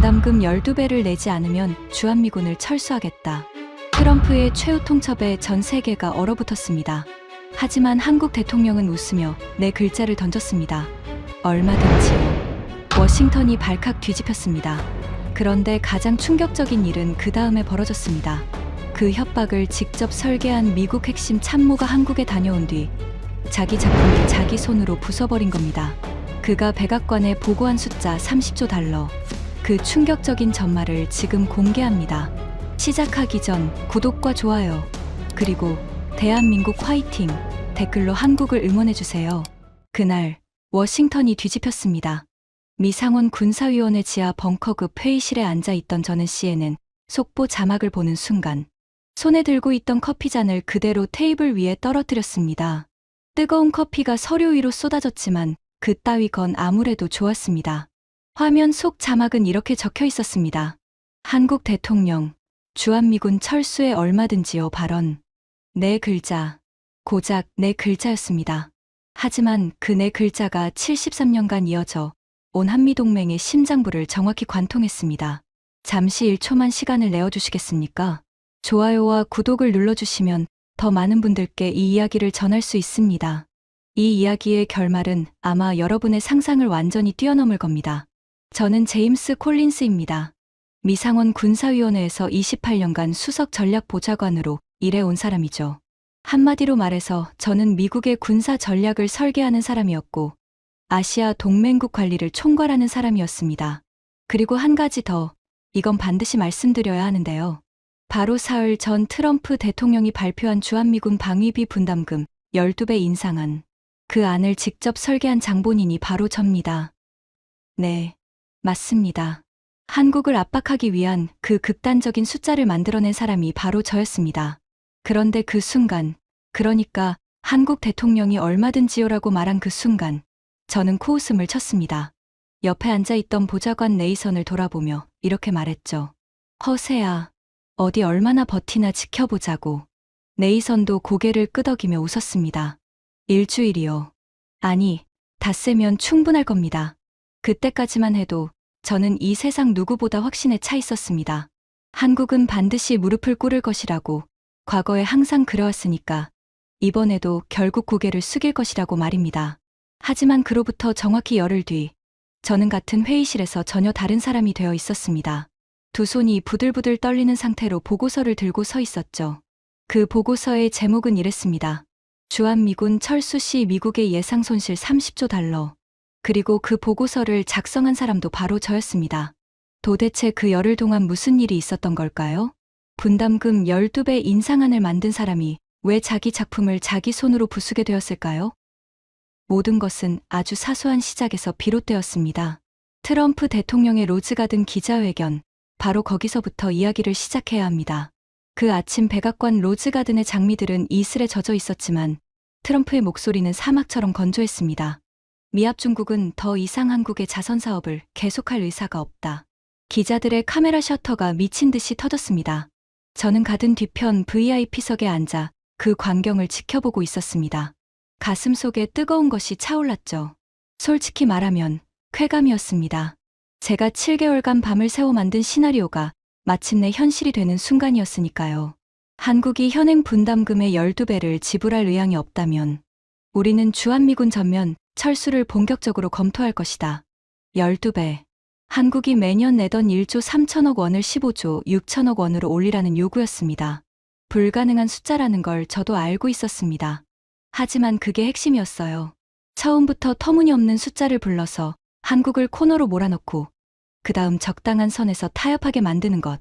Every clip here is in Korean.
분담금 12배를 내지 않으면 주한미군을 철수하겠다. 트럼프의 최후 통첩에 전 세계가 얼어붙었습니다. 하지만 한국 대통령은 웃으며 네 글자를 던졌습니다. 얼마든지요. 워싱턴이 발칵 뒤집혔습니다. 그런데 가장 충격적인 일은 그 다음에 벌어졌습니다. 그 협박을 직접 설계한 미국 핵심 참모가 한국에 다녀온 뒤 자기 작품을 자기 손으로 부숴버린 겁니다. 그가 백악관에 보고한 숫자 30조 달러. 그 충격적인 전말을 지금 공개합니다. 시작하기 전 구독과 좋아요, 그리고 대한민국 화이팅 댓글로 한국을 응원해주세요. 그날 워싱턴이 뒤집혔습니다. 미 상원 군사위원회 지하 벙커급 회의실에 앉아있던 저는 CNN 속보 자막을 보는 순간 손에 들고 있던 커피잔을 그대로 테이블 위에 떨어뜨렸습니다. 뜨거운 커피가 서류 위로 쏟아졌지만 그따위 건 아무래도 좋았습니다. 화면 속 자막은 이렇게 적혀 있었습니다. 한국 대통령, 주한미군 철수에 얼마든지요 발언. 네 글자, 고작 네 글자였습니다. 하지만 그 네 글자가 73년간 이어져 온 한미동맹의 심장부를 정확히 관통했습니다. 잠시 1초만 시간을 내어주시겠습니까? 좋아요와 구독을 눌러주시면 더 많은 분들께 이 이야기를 전할 수 있습니다. 이 이야기의 결말은 아마 여러분의 상상을 완전히 뛰어넘을 겁니다. 저는 제임스 콜린스입니다. 미 상원 군사위원회에서 28년간 수석 전략보좌관으로 일해온 사람이죠. 한마디로 말해서 저는 미국의 군사 전략을 설계하는 사람이었고 아시아 동맹국 관리를 총괄하는 사람이었습니다. 그리고 한 가지 더, 이건 반드시 말씀드려야 하는데요. 바로 사흘 전 트럼프 대통령이 발표한 주한미군 방위비 분담금 12배 인상안. 그 안을 직접 설계한 장본인이 바로 접니다. 네, 맞습니다. 한국을 압박하기 위한 그 극단적인 숫자를 만들어낸 사람이 바로 저였습니다. 그런데 그 순간, 그러니까 한국 대통령이 얼마든지요라고 말한 그 순간, 저는 코웃음을 쳤습니다. 옆에 앉아있던 보좌관 네이선을 돌아보며 이렇게 말했죠. 허세야, 어디 얼마나 버티나 지켜보자고. 네이선도 고개를 끄덕이며 웃었습니다. 일주일이요. 아니, 닷새면 충분할 겁니다. 그때까지만 해도 저는 이 세상 누구보다 확신에 차 있었습니다. 한국은 반드시 무릎을 꿇을 것이라고, 과거에 항상 그래왔으니까 이번에도 결국 고개를 숙일 것이라고 말입니다. 하지만 그로부터 정확히 열흘 뒤, 저는 같은 회의실에서 전혀 다른 사람이 되어 있었습니다. 두 손이 부들부들 떨리는 상태로 보고서를 들고 서 있었죠. 그 보고서의 제목은 이랬습니다. 주한미군 철수 시 미국의 예상 손실 30조 달러. 그리고 그 보고서를 작성한 사람도 바로 저였습니다. 도대체 그 열흘 동안 무슨 일이 있었던 걸까요? 분담금 12배 인상안을 만든 사람이 왜 자기 작품을 자기 손으로 부수게 되었을까요? 모든 것은 아주 사소한 시작에서 비롯되었습니다. 트럼프 대통령의 로즈가든 기자회견, 바로 거기서부터 이야기를 시작해야 합니다. 그 아침 백악관 로즈가든의 장미들은 이슬에 젖어 있었지만 트럼프의 목소리는 사막처럼 건조했습니다. 미합 중국은 더 이상 한국의 자선 사업을 계속할 의사가 없다. 기자들의 카메라 셔터가 미친 듯이 터졌습니다. 저는 가든 뒤편 VIP석에 앉아 그 광경을 지켜보고 있었습니다. 가슴 속에 뜨거운 것이 차올랐죠. 솔직히 말하면 쾌감이었습니다. 제가 7개월간 밤을 새워 만든 시나리오가 마침내 현실이 되는 순간이었으니까요. 한국이 현행 분담금의 12배를 지불할 의향이 없다면 우리는 주한미군 전면 철수를 본격적으로 검토할 것이다. 12배. 한국이 매년 내던 1조 3천억 원을 15조 6천억 원으로 올리라는 요구였습니다. 불가능한 숫자라는 걸 저도 알고 있었습니다. 하지만 그게 핵심이었어요. 처음부터 터무니없는 숫자를 불러서 한국을 코너로 몰아넣고 그 다음 적당한 선에서 타협하게 만드는 것.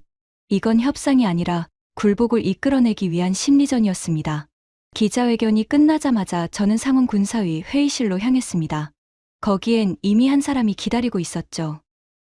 이건 협상이 아니라 굴복을 이끌어내기 위한 심리전이었습니다. 기자회견이 끝나자마자 저는 상원 군사위 회의실로 향했습니다. 거기엔 이미 한 사람이 기다리고 있었죠.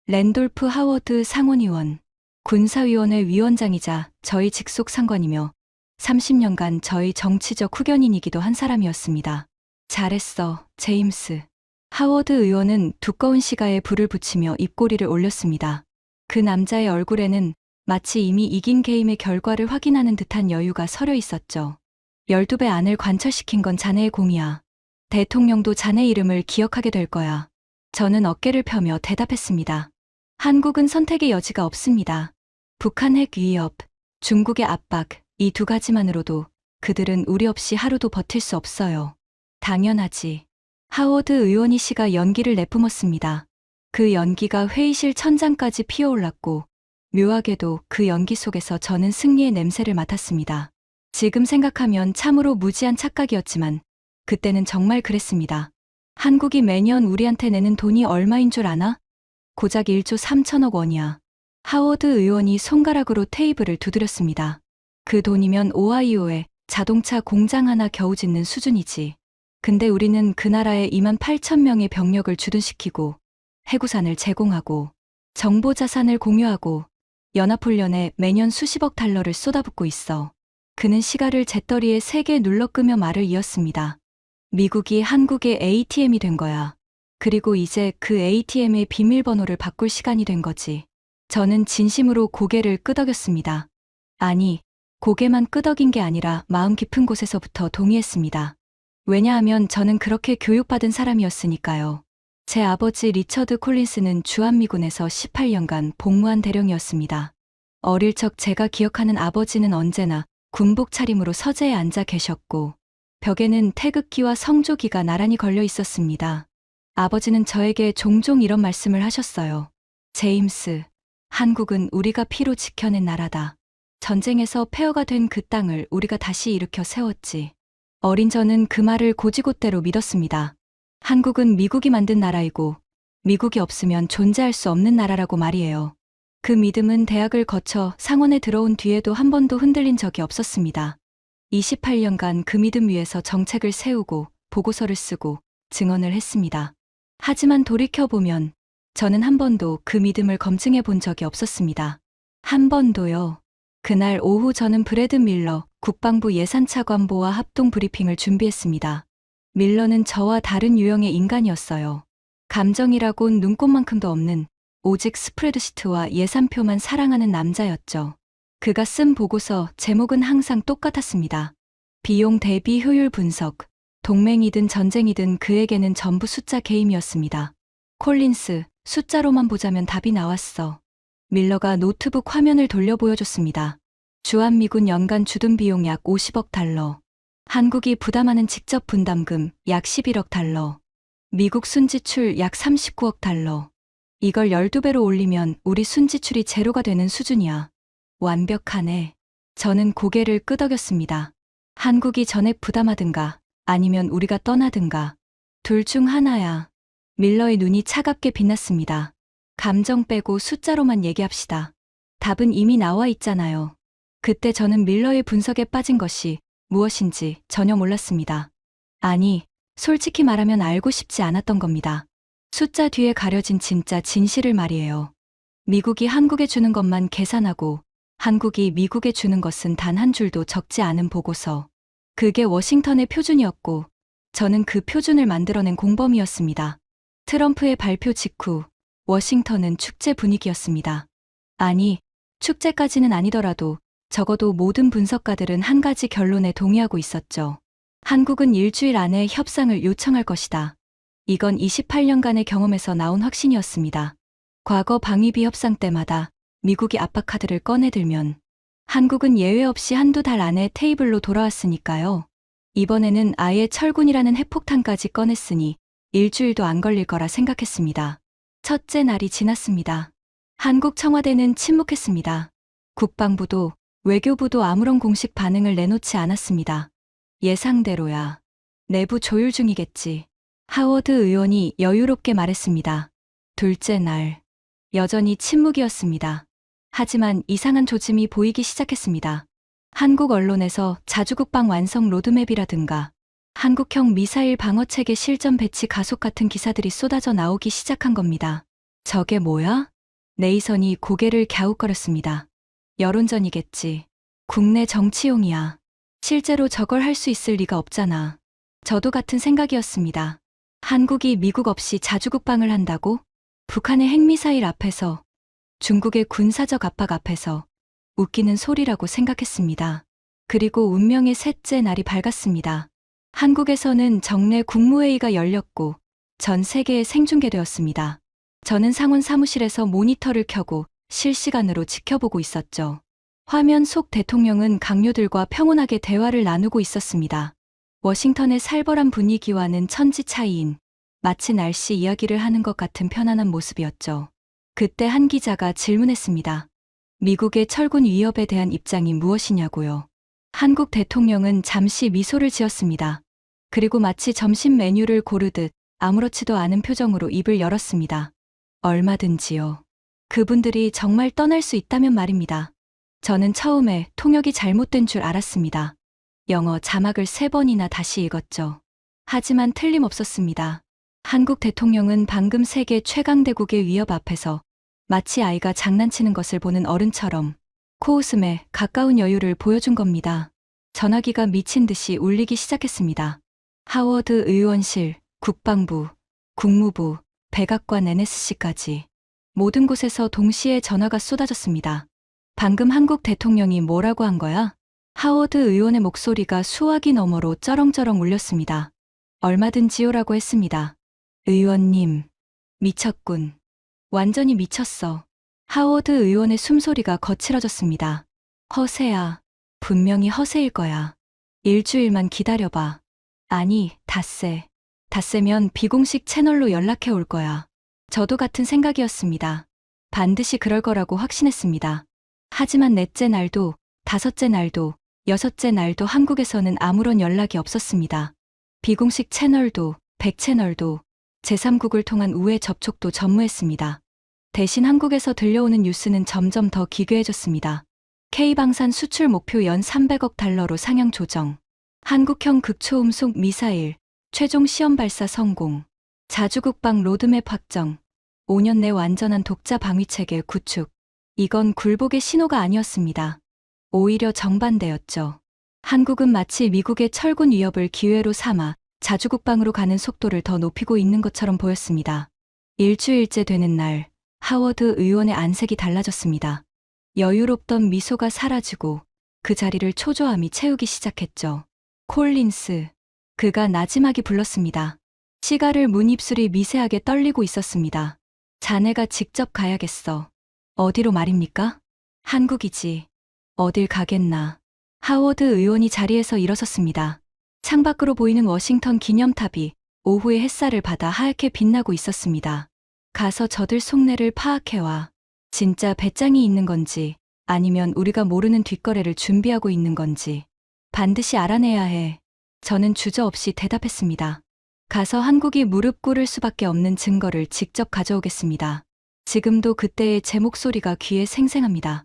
랜돌프 하워드 상원의원, 군사위원회 위원장이자 저희 직속 상관이며 30년간 저희 정치적 후견인이기도 한 사람이었습니다. 잘했어, 제임스. 하워드 의원은 두꺼운 시가에 불을 붙이며 입꼬리를 올렸습니다. 그 남자의 얼굴에는 마치 이미 이긴 게임의 결과를 확인하는 듯한 여유가 서려 있었죠. 12배 안을 관철시킨 건 자네의 공이야. 대통령도 자네 이름을 기억하게 될 거야. 저는 어깨를 펴며 대답했습니다. 한국은 선택의 여지가 없습니다. 북한 핵 위협, 중국의 압박, 이 두 가지만으로도 그들은 우리 없이 하루도 버틸 수 없어요. 당연하지. 하워드 의원이 씨가 연기를 내뿜었습니다. 그 연기가 회의실 천장까지 피어올랐고 묘하게도 그 연기 속에서 저는 승리의 냄새를 맡았습니다. 지금 생각하면 참으로 무지한 착각이었지만 그때는 정말 그랬습니다. 한국이 매년 우리한테 내는 돈이 얼마인 줄 아나? 고작 1조 3천억 원이야. 하워드 의원이 손가락으로 테이블을 두드렸습니다. 그 돈이면 오하이오에 자동차 공장 하나 겨우 짓는 수준이지. 근데 우리는 그 나라에 2만 8천 명의 병력을 주둔시키고 해구산을 제공하고 정보 자산을 공유하고 연합훈련에 매년 수십억 달러를 쏟아붓고 있어. 그는 시가를 재떨이에 세게 눌러끄며 말을 이었습니다. 미국이 한국의 ATM이 된 거야. 그리고 이제 그 ATM의 비밀번호를 바꿀 시간이 된 거지. 저는 진심으로 고개를 끄덕였습니다. 아니, 고개만 끄덕인 게 아니라 마음 깊은 곳에서부터 동의했습니다. 왜냐하면 저는 그렇게 교육받은 사람이었으니까요. 제 아버지 리처드 콜린스는 주한미군에서 18년간 복무한 대령이었습니다. 어릴 적 제가 기억하는 아버지는 언제나 군복 차림으로 서재에 앉아 계셨고 벽에는 태극기와 성조기가 나란히 걸려 있었습니다. 아버지는 저에게 종종 이런 말씀을 하셨어요. 제임스, 한국은 우리가 피로 지켜낸 나라다. 전쟁에서 폐허가 된 그 땅을 우리가 다시 일으켜 세웠지. 어린 저는 그 말을 고지곳대로 믿었습니다. 한국은 미국이 만든 나라이고 미국이 없으면 존재할 수 없는 나라라고 말이에요. 그 믿음은 대학을 거쳐 상원에 들어온 뒤에도 한 번도 흔들린 적이 없었습니다. 28년간 그 믿음 위에서 정책을 세우고 보고서를 쓰고 증언을 했습니다. 하지만 돌이켜보면 저는 한 번도 그 믿음을 검증해 본 적이 없었습니다. 한 번도요. 그날 오후 저는 브래드 밀러 국방부 예산차관보와 합동 브리핑을 준비했습니다. 밀러는 저와 다른 유형의 인간이었어요. 감정이라곤 눈꽃만큼도 없는 오직 스프레드시트와 예산표만 사랑하는 남자였죠. 그가 쓴 보고서 제목은 항상 똑같았습니다. 비용 대비 효율 분석. 동맹이든 전쟁이든 그에게는 전부 숫자 게임이었습니다. 콜린스, 숫자로만 보자면 답이 나왔어. 밀러가 노트북 화면을 돌려 보여줬습니다. 주한미군 연간 주둔 비용 약 50억 달러. 한국이 부담하는 직접 분담금 약 11억 달러. 미국 순지출 약 39억 달러. 이걸 12배로 올리면 우리 순지출이 제로가 되는 수준이야. 완벽하네. 저는 고개를 끄덕였습니다. 한국이 전액 부담하든가 아니면 우리가 떠나든가. 둘 중 하나야. 밀러의 눈이 차갑게 빛났습니다. 감정 빼고 숫자로만 얘기합시다. 답은 이미 나와 있잖아요. 그때 저는 밀러의 분석에 빠진 것이 무엇인지 전혀 몰랐습니다. 아니, 솔직히 말하면 알고 싶지 않았던 겁니다. 숫자 뒤에 가려진 진짜 진실을 말이에요. 미국이 한국에 주는 것만 계산하고 한국이 미국에 주는 것은 단 한 줄도 적지 않은 보고서. 그게 워싱턴의 표준이었고 저는 그 표준을 만들어낸 공범이었습니다. 트럼프의 발표 직후 워싱턴은 축제 분위기였습니다. 아니, 축제까지는 아니더라도 적어도 모든 분석가들은 한 가지 결론에 동의하고 있었죠. 한국은 일주일 안에 협상을 요청할 것이다. 이건 28년간의 경험에서 나온 확신이었습니다. 과거 방위비 협상 때마다 미국이 압박 카드를 꺼내들면 한국은 예외 없이 한두 달 안에 테이블로 돌아왔으니까요. 이번에는 아예 철군이라는 핵폭탄까지 꺼냈으니 일주일도 안 걸릴 거라 생각했습니다. 첫째 날이 지났습니다. 한국 청와대는 침묵했습니다. 국방부도 외교부도 아무런 공식 반응을 내놓지 않았습니다. 예상대로야. 내부 조율 중이겠지. 하워드 의원이 여유롭게 말했습니다. 둘째 날. 여전히 침묵이었습니다. 하지만 이상한 조짐이 보이기 시작했습니다. 한국 언론에서 자주국방 완성 로드맵이라든가 한국형 미사일 방어체계 실전 배치 가속 같은 기사들이 쏟아져 나오기 시작한 겁니다. 저게 뭐야? 네이선이 고개를 갸웃거렸습니다. 여론전이겠지. 국내 정치용이야. 실제로 저걸 할 수 있을 리가 없잖아. 저도 같은 생각이었습니다. 한국이 미국 없이 자주국방을 한다고? 북한의 핵미사일 앞에서, 중국의 군사적 압박 앞에서 웃기는 소리라고 생각했습니다. 그리고 운명의 셋째 날이 밝았습니다. 한국에서는 정례 국무회의가 열렸고 전 세계에 생중계되었습니다. 저는 상원 사무실에서 모니터를 켜고 실시간으로 지켜보고 있었죠. 화면 속 대통령은 강요들과 평온하게 대화를 나누고 있었습니다. 워싱턴의 살벌한 분위기와는 천지 차이인 마치 날씨 이야기를 하는 것 같은 편안한 모습이었죠. 그때 한 기자가 질문했습니다. 미국의 철군 위협에 대한 입장이 무엇이냐고요. 한국 대통령은 잠시 미소를 지었습니다. 그리고 마치 점심 메뉴를 고르듯 아무렇지도 않은 표정으로 입을 열었습니다. 얼마든지요. 그분들이 정말 떠날 수 있다면 말입니다. 저는 처음에 통역이 잘못된 줄 알았습니다. 영어 자막을 3번이나 다시 읽었죠. 하지만 틀림없었습니다. 한국 대통령은 방금 세계 최강대국의 위협 앞에서 마치 아이가 장난치는 것을 보는 어른처럼 코웃음에 가까운 여유를 보여준 겁니다. 전화기가 미친 듯이 울리기 시작했습니다. 하워드 의원실, 국방부, 국무부, 백악관 NSC까지 모든 곳에서 동시에 전화가 쏟아졌습니다. 방금 한국 대통령이 뭐라고 한 거야? 하워드 의원의 목소리가 수화기 너머로 쩌렁쩌렁 울렸습니다. 얼마든지요라고 했습니다. 의원님, 미쳤군. 완전히 미쳤어. 하워드 의원의 숨소리가 거칠어졌습니다. 허세야. 분명히 허세일 거야. 일주일만 기다려봐. 아니, 닷새. 닷새면 비공식 채널로 연락해 올 거야. 저도 같은 생각이었습니다. 반드시 그럴 거라고 확신했습니다. 하지만 넷째 날도, 다섯째 날도, 여섯째 날도 한국에서는 아무런 연락이 없었습니다. 비공식 채널도, 백채널도, 제3국을 통한 우회 접촉도 전무했습니다. 대신 한국에서 들려오는 뉴스는 점점 더 기괴해졌습니다. K방산 수출 목표 연 300억 달러로 상향 조정. 한국형 극초음속 미사일, 최종 시험 발사 성공. 자주국방 로드맵 확정. 5년 내 완전한 독자 방위체계 구축. 이건 굴복의 신호가 아니었습니다. 오히려 정반대였죠. 한국은 마치 미국의 철군 위협을 기회로 삼아 자주국방으로 가는 속도를 더 높이고 있는 것처럼 보였습니다. 일주일째 되는 날, 하워드 의원의 안색이 달라졌습니다. 여유롭던 미소가 사라지고 그 자리를 초조함이 채우기 시작했죠. 콜린스. 그가 나지막이 불렀습니다. 시가를 문 입술이 미세하게 떨리고 있었습니다. 자네가 직접 가야겠어. 어디로 말입니까? 한국이지. 어딜 가겠나. 하워드 의원이 자리에서 일어섰습니다. 창밖으로 보이는 워싱턴 기념탑이 오후의 햇살을 받아 하얗게 빛나고 있었습니다. 가서 저들 속내를 파악해와. 진짜 배짱이 있는 건지 아니면 우리가 모르는 뒷거래를 준비하고 있는 건지 반드시 알아내야 해. 저는 주저없이 대답했습니다. 가서 한국이 무릎 꿇을 수밖에 없는 증거를 직접 가져오겠습니다. 지금도 그때의 제 목소리가 귀에 생생합니다.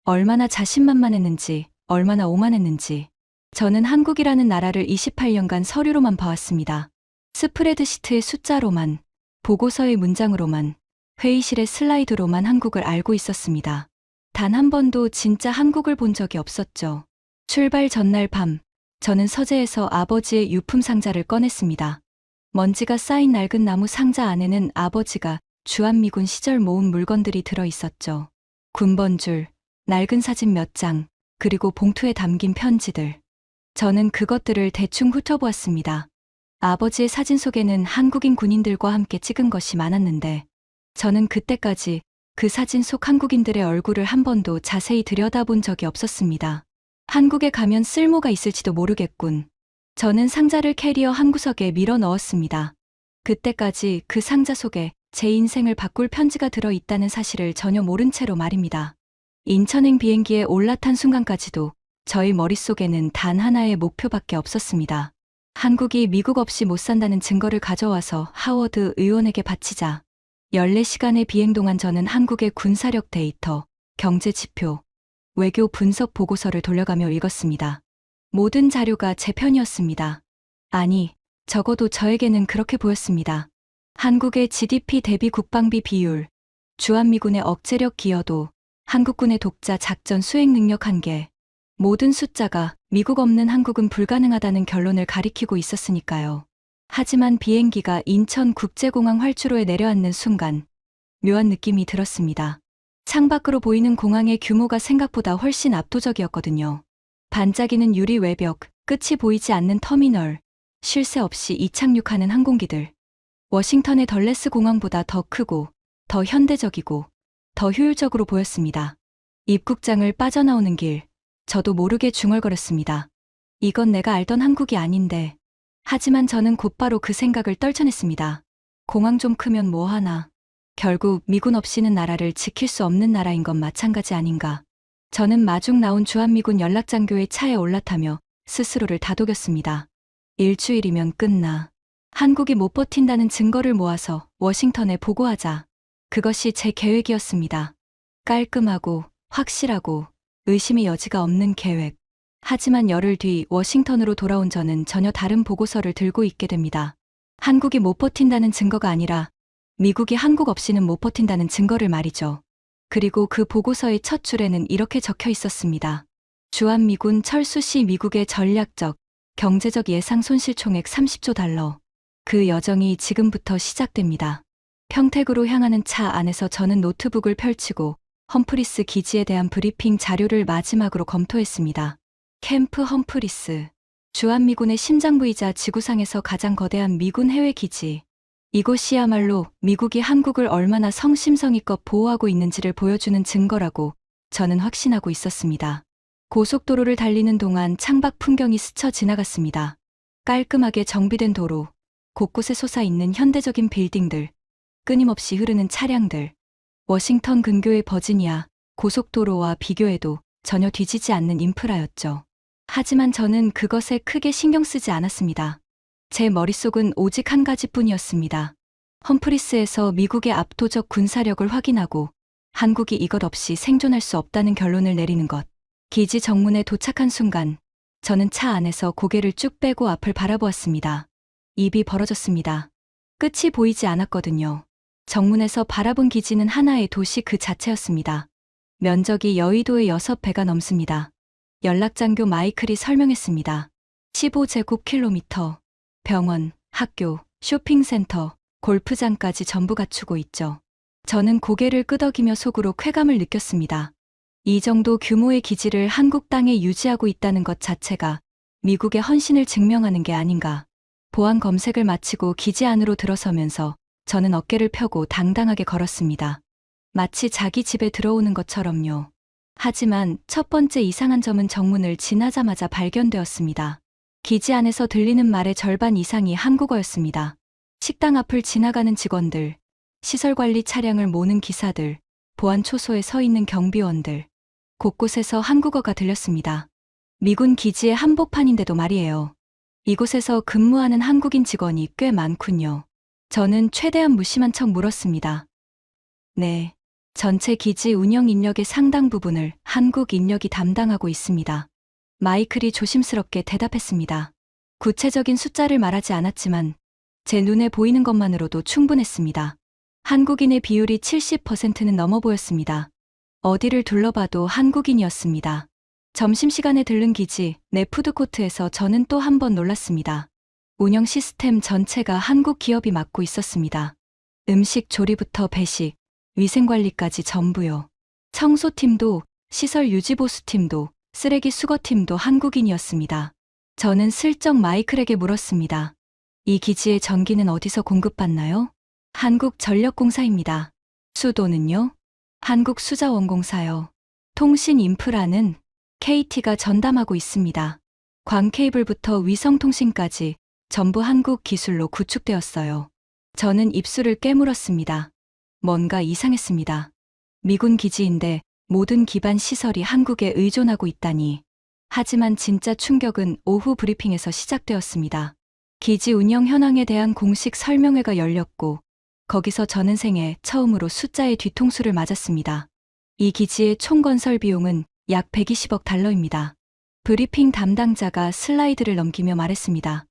얼마나 자신만만했는지, 얼마나 오만했는지. 저는 한국이라는 나라를 28년간 서류로만 봐왔습니다. 스프레드시트의 숫자로만, 보고서의 문장으로만, 회의실의 슬라이드로만 한국을 알고 있었습니다. 단 한 번도 진짜 한국을 본 적이 없었죠. 출발 전날 밤, 저는 서재에서 아버지의 유품 상자를 꺼냈습니다. 먼지가 쌓인 낡은 나무 상자 안에는 아버지가 주한미군 시절 모은 물건들이 들어 있었죠. 군번줄, 낡은 사진 몇 장, 그리고 봉투에 담긴 편지들. 저는 그것들을 대충 훑어보았습니다. 아버지의 사진 속에는 한국인 군인들과 함께 찍은 것이 많았는데 저는 그때까지 그 사진 속 한국인들의 얼굴을 한 번도 자세히 들여다본 적이 없었습니다. 한국에 가면 쓸모가 있을지도 모르겠군. 저는 상자를 캐리어 한 구석에 밀어 넣었습니다. 그때까지 그 상자 속에 제 인생을 바꿀 편지가 들어 있다는 사실을 전혀 모른 채로 말입니다. 인천행 비행기에 올라탄 순간까지도 저희 머릿속에는 단 하나의 목표밖에 없었습니다. 한국이 미국 없이 못 산다는 증거를 가져와서 하워드 의원에게 바치자. 14시간의 비행 동안 저는 한국의 군사력 데이터, 경제 지표, 외교 분석 보고서를 돌려가며 읽었습니다. 모든 자료가 제 편이었습니다. 아니, 적어도 저에게는 그렇게 보였습니다. 한국의 GDP 대비 국방비 비율, 주한미군의 억제력 기여도, 한국군의 독자 작전 수행 능력 한계, 모든 숫자가 미국 없는 한국은 불가능하다는 결론을 가리키고 있었으니까요. 하지만 비행기가 인천국제공항 활주로에 내려앉는 순간 묘한 느낌이 들었습니다. 창밖으로 보이는 공항의 규모가 생각보다 훨씬 압도적이었거든요. 반짝이는 유리 외벽, 끝이 보이지 않는 터미널, 쉴 새 없이 이착륙하는 항공기들. 워싱턴의 덜레스 공항보다 더 크고 더 현대적이고 더 효율적으로 보였습니다. 입국장을 빠져나오는 길, 저도 모르게 중얼거렸습니다. 이건 내가 알던 한국이 아닌데. 하지만 저는 곧바로 그 생각을 떨쳐냈습니다. 공항 좀 크면 뭐하나. 결국 미군 없이는 나라를 지킬 수 없는 나라인 건 마찬가지 아닌가. 저는 마중 나온 주한미군 연락장교의 차에 올라타며 스스로를 다독였습니다. 일주일이면 끝나. 한국이 못 버틴다는 증거를 모아서 워싱턴에 보고하자. 그것이 제 계획이었습니다. 깔끔하고 확실하고 의심의 여지가 없는 계획. 하지만 열흘 뒤 워싱턴으로 돌아온 저는 전혀 다른 보고서를 들고 있게 됩니다. 한국이 못 버틴다는 증거가 아니라 미국이 한국 없이는 못 버틴다는 증거를 말이죠. 그리고 그 보고서의 첫 줄에는 이렇게 적혀 있었습니다. 주한미군 철수 시 미국의 전략적, 경제적 예상 손실 총액 30조 달러. 그 여정이 지금부터 시작됩니다. 평택으로 향하는 차 안에서 저는 노트북을 펼치고 험프리스 기지에 대한 브리핑 자료를 마지막으로 검토했습니다. 캠프 험프리스. 주한미군의 심장부이자 지구상에서 가장 거대한 미군 해외 기지. 이곳이야말로 미국이 한국을 얼마나 성심성의껏 보호하고 있는지를 보여주는 증거라고 저는 확신하고 있었습니다. 고속도로를 달리는 동안 창밖 풍경이 스쳐 지나갔습니다. 깔끔하게 정비된 도로, 곳곳에 솟아있는 현대적인 빌딩들, 끊임없이 흐르는 차량들. 워싱턴 근교의 버지니아 고속도로와 비교해도 전혀 뒤지지 않는 인프라였죠. 하지만 저는 그것에 크게 신경 쓰지 않았습니다. 제 머릿속은 오직 한 가지뿐이었습니다. 험프리스에서 미국의 압도적 군사력을 확인하고 한국이 이것 없이 생존할 수 없다는 결론을 내리는 것. 기지 정문에 도착한 순간 저는 차 안에서 고개를 쭉 빼고 앞을 바라보았습니다. 입이 벌어졌습니다. 끝이 보이지 않았거든요. 정문에서 바라본 기지는 하나의 도시 그 자체였습니다. 면적이 여의도의 6배가 넘습니다. 연락장교 마이클이 설명했습니다. 15제곱킬로미터. 병원, 학교, 쇼핑센터, 골프장까지 전부 갖추고 있죠. 저는 고개를 끄덕이며 속으로 쾌감을 느꼈습니다. 이 정도 규모의 기지를 한국 땅에 유지하고 있다는 것 자체가 미국의 헌신을 증명하는 게 아닌가. 보안 검색을 마치고 기지 안으로 들어서면서 저는 어깨를 펴고 당당하게 걸었습니다. 마치 자기 집에 들어오는 것처럼요. 하지만 첫 번째 이상한 점은 정문을 지나자마자 발견되었습니다. 기지 안에서 들리는 말의 절반 이상이 한국어였습니다. 식당 앞을 지나가는 직원들, 시설관리 차량을 모는 기사들, 보안 초소에 서 있는 경비원들. 곳곳에서 한국어가 들렸습니다. 미군 기지의 한복판인데도 말이에요. 이곳에서 근무하는 한국인 직원이 꽤 많군요. 저는 최대한 무심한 척 물었습니다. 네. 전체 기지 운영 인력의 상당 부분을 한국 인력이 담당하고 있습니다. 마이클이 조심스럽게 대답했습니다. 구체적인 숫자를 말하지 않았지만 제 눈에 보이는 것만으로도 충분했습니다. 한국인의 비율이 70%는 넘어 보였습니다. 어디를 둘러봐도 한국인이었습니다. 점심시간에 들른 기지 내 푸드코트에서 저는 또 한 번 놀랐습니다. 운영 시스템 전체가 한국 기업이 맡고 있었습니다. 음식 조리부터 배식, 위생관리까지 전부요. 청소팀도, 시설 유지보수팀도, 쓰레기 수거팀도 한국인이었습니다. 저는 슬쩍 마이클에게 물었습니다. 이 기지의 전기는 어디서 공급받나요? 한국전력공사입니다. 수도는요? 한국수자원공사요. 통신 인프라는 KT가 전담하고 있습니다. 광케이블부터 위성통신까지 전부 한국 기술로 구축되었어요. 저는 입술을 깨물었습니다. 뭔가 이상했습니다. 미군 기지인데 모든 기반 시설이 한국에 의존하고 있다니. 하지만 진짜 충격은 오후 브리핑에서 시작되었습니다. 기지 운영 현황에 대한 공식 설명회가 열렸고 거기서 저는 생애 처음으로 숫자의 뒤통수를 맞았습니다. 이 기지의 총 건설 비용은 약 120억 달러입니다. 브리핑 담당자가 슬라이드를 넘기며 말했습니다.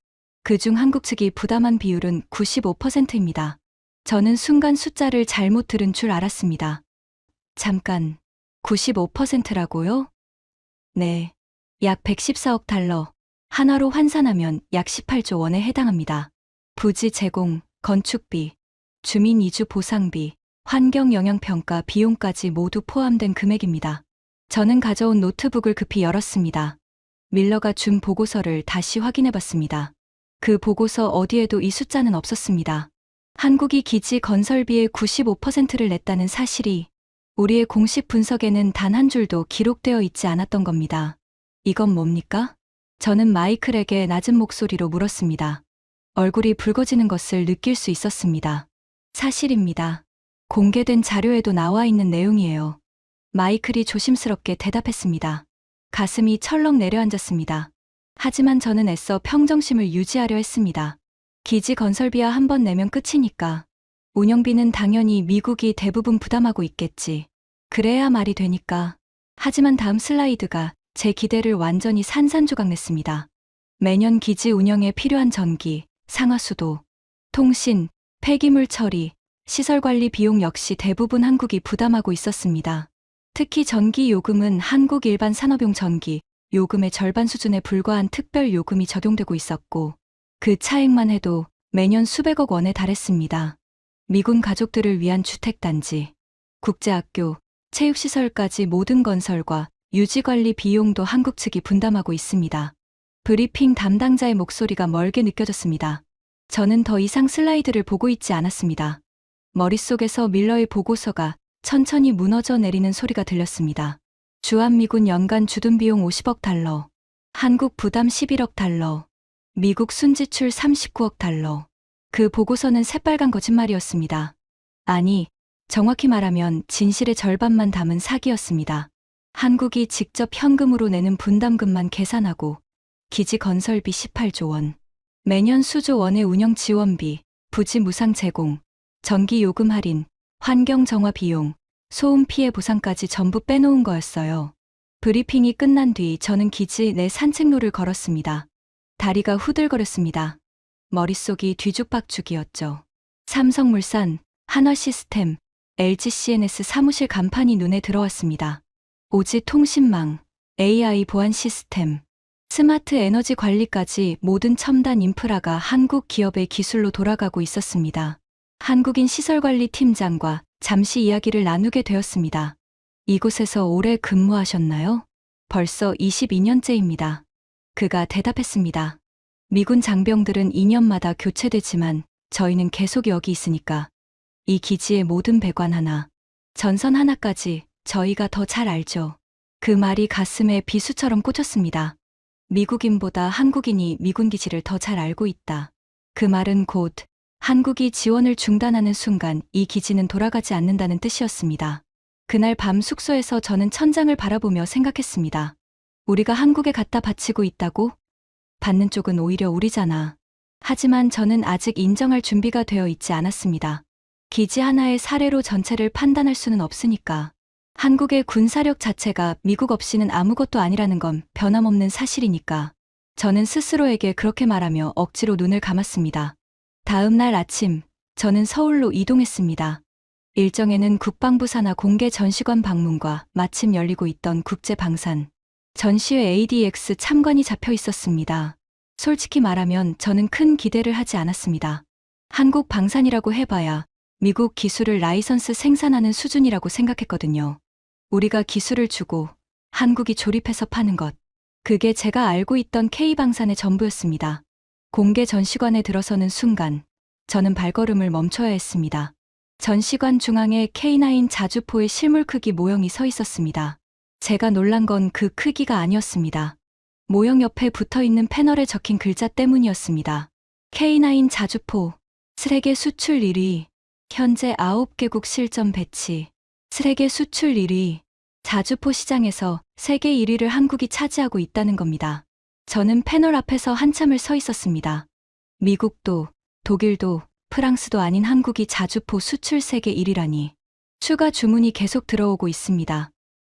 그중 한국 측이 부담한 비율은 95%입니다. 저는 순간 숫자를 잘못 들은 줄 알았습니다. 잠깐, 95%라고요? 네, 약 114억 달러, 한화로 환산하면 약 18조 원에 해당합니다. 부지 제공, 건축비, 주민 이주 보상비, 환경영향평가 비용까지 모두 포함된 금액입니다. 저는 가져온 노트북을 급히 열었습니다. 밀러가 준 보고서를 다시 확인해봤습니다. 그 보고서 어디에도 이 숫자는 없었습니다. 한국이 기지 건설비의 95%를 냈다는 사실이 우리의 공식 분석에는 단 한 줄도 기록되어 있지 않았던 겁니다. 이건 뭡니까? 저는 마이클에게 낮은 목소리로 물었습니다. 얼굴이 붉어지는 것을 느낄 수 있었습니다. 사실입니다. 공개된 자료에도 나와 있는 내용이에요. 마이클이 조심스럽게 대답했습니다. 가슴이 철렁 내려앉았습니다. 하지만 저는 애써 평정심을 유지하려 했습니다. 기지 건설비야 한 번 내면 끝이니까. 운영비는 당연히 미국이 대부분 부담하고 있겠지. 그래야 말이 되니까. 하지만 다음 슬라이드가 제 기대를 완전히 산산조각냈습니다. 매년 기지 운영에 필요한 전기, 상하수도, 통신, 폐기물 처리, 시설 관리 비용 역시 대부분 한국이 부담하고 있었습니다. 특히 전기 요금은 한국 일반 산업용 전기 요금의 절반 수준에 불과한 특별 요금이 적용되고 있었고 그 차액만 해도 매년 수백억 원에 달했습니다. 미군 가족들을 위한 주택단지, 국제학교, 체육시설까지 모든 건설과 유지관리 비용도 한국 측이 분담하고 있습니다. 브리핑 담당자의 목소리가 멀게 느껴졌습니다. 저는 더 이상 슬라이드를 보고 있지 않았습니다. 머릿속에서 밀러의 보고서가 천천히 무너져 내리는 소리가 들렸습니다. 주한미군 연간 주둔 비용 50억 달러, 한국 부담 11억 달러, 미국 순지출 39억 달러. 그 보고서는 새빨간 거짓말이었습니다. 아니, 정확히 말하면 진실의 절반만 담은 사기였습니다. 한국이 직접 현금으로 내는 분담금만 계산하고 기지 건설비 18조 원, 매년 수조 원의 운영 지원비, 부지 무상 제공, 전기 요금 할인, 환경 정화 비용, 소음 피해 보상까지 전부 빼놓은 거였어요. 브리핑이 끝난 뒤 저는 기지 내 산책로를 걸었습니다. 다리가 후들거렸습니다. 머릿속이 뒤죽박죽이었죠. 삼성물산, 한화시스템, LGCNS 사무실 간판이 눈에 들어왔습니다. 오지 통신망, AI 보안 시스템, 스마트 에너지 관리까지 모든 첨단 인프라가 한국 기업의 기술로 돌아가고 있었습니다. 한국인 시설관리 팀장과 잠시 이야기를 나누게 되었습니다. 이곳에서 오래 근무하셨나요? 벌써 22년째입니다. 그가 대답했습니다. 미군 장병들은 2년마다 교체되지만 저희는 계속 여기 있으니까 이 기지의 모든 배관 하나, 전선 하나까지 저희가 더 잘 알죠. 그 말이 가슴에 비수처럼 꽂혔습니다. 미국인보다 한국인이 미군 기지를 더 잘 알고 있다. 그 말은 곧 한국이 지원을 중단하는 순간 이 기지는 돌아가지 않는다는 뜻이었습니다. 그날 밤 숙소에서 저는 천장을 바라보며 생각했습니다. 우리가 한국에 갖다 바치고 있다고? 받는 쪽은 오히려 우리잖아. 하지만 저는 아직 인정할 준비가 되어 있지 않았습니다. 기지 하나의 사례로 전체를 판단할 수는 없으니까. 한국의 군사력 자체가 미국 없이는 아무것도 아니라는 건 변함없는 사실이니까. 저는 스스로에게 그렇게 말하며 억지로 눈을 감았습니다. 다음 날 아침, 저는 서울로 이동했습니다. 일정에는 국방부 산하 공개 전시관 방문과 마침 열리고 있던 국제방산 전시회 ADX 참관이 잡혀 있었습니다. 솔직히 말하면 저는 큰 기대를 하지 않았습니다. 한국 방산이라고 해봐야 미국 기술을 라이선스 생산하는 수준이라고 생각했거든요. 우리가 기술을 주고 한국이 조립해서 파는 것. 그게 제가 알고 있던 K방산의 전부였습니다. 공개 전시관에 들어서는 순간 저는 발걸음을 멈춰야 했습니다. 전시관 중앙에 K9 자주포의 실물 크기 모형이 서 있었습니다. 제가 놀란 건 그 크기가 아니었습니다. 모형 옆에 붙어있는 패널에 적힌 글자 때문이었습니다. K9 자주포, 세계 수출 1위, 현재 9개국 실전 배치, 세계 수출 1위, 자주포 시장에서 세계 1위를 한국이 차지하고 있다는 겁니다. 저는 패널 앞에서 한참을 서 있었습니다. 미국도, 독일도, 프랑스도 아닌 한국이 자주포 수출 세계 1위라니. 추가 주문이 계속 들어오고 있습니다.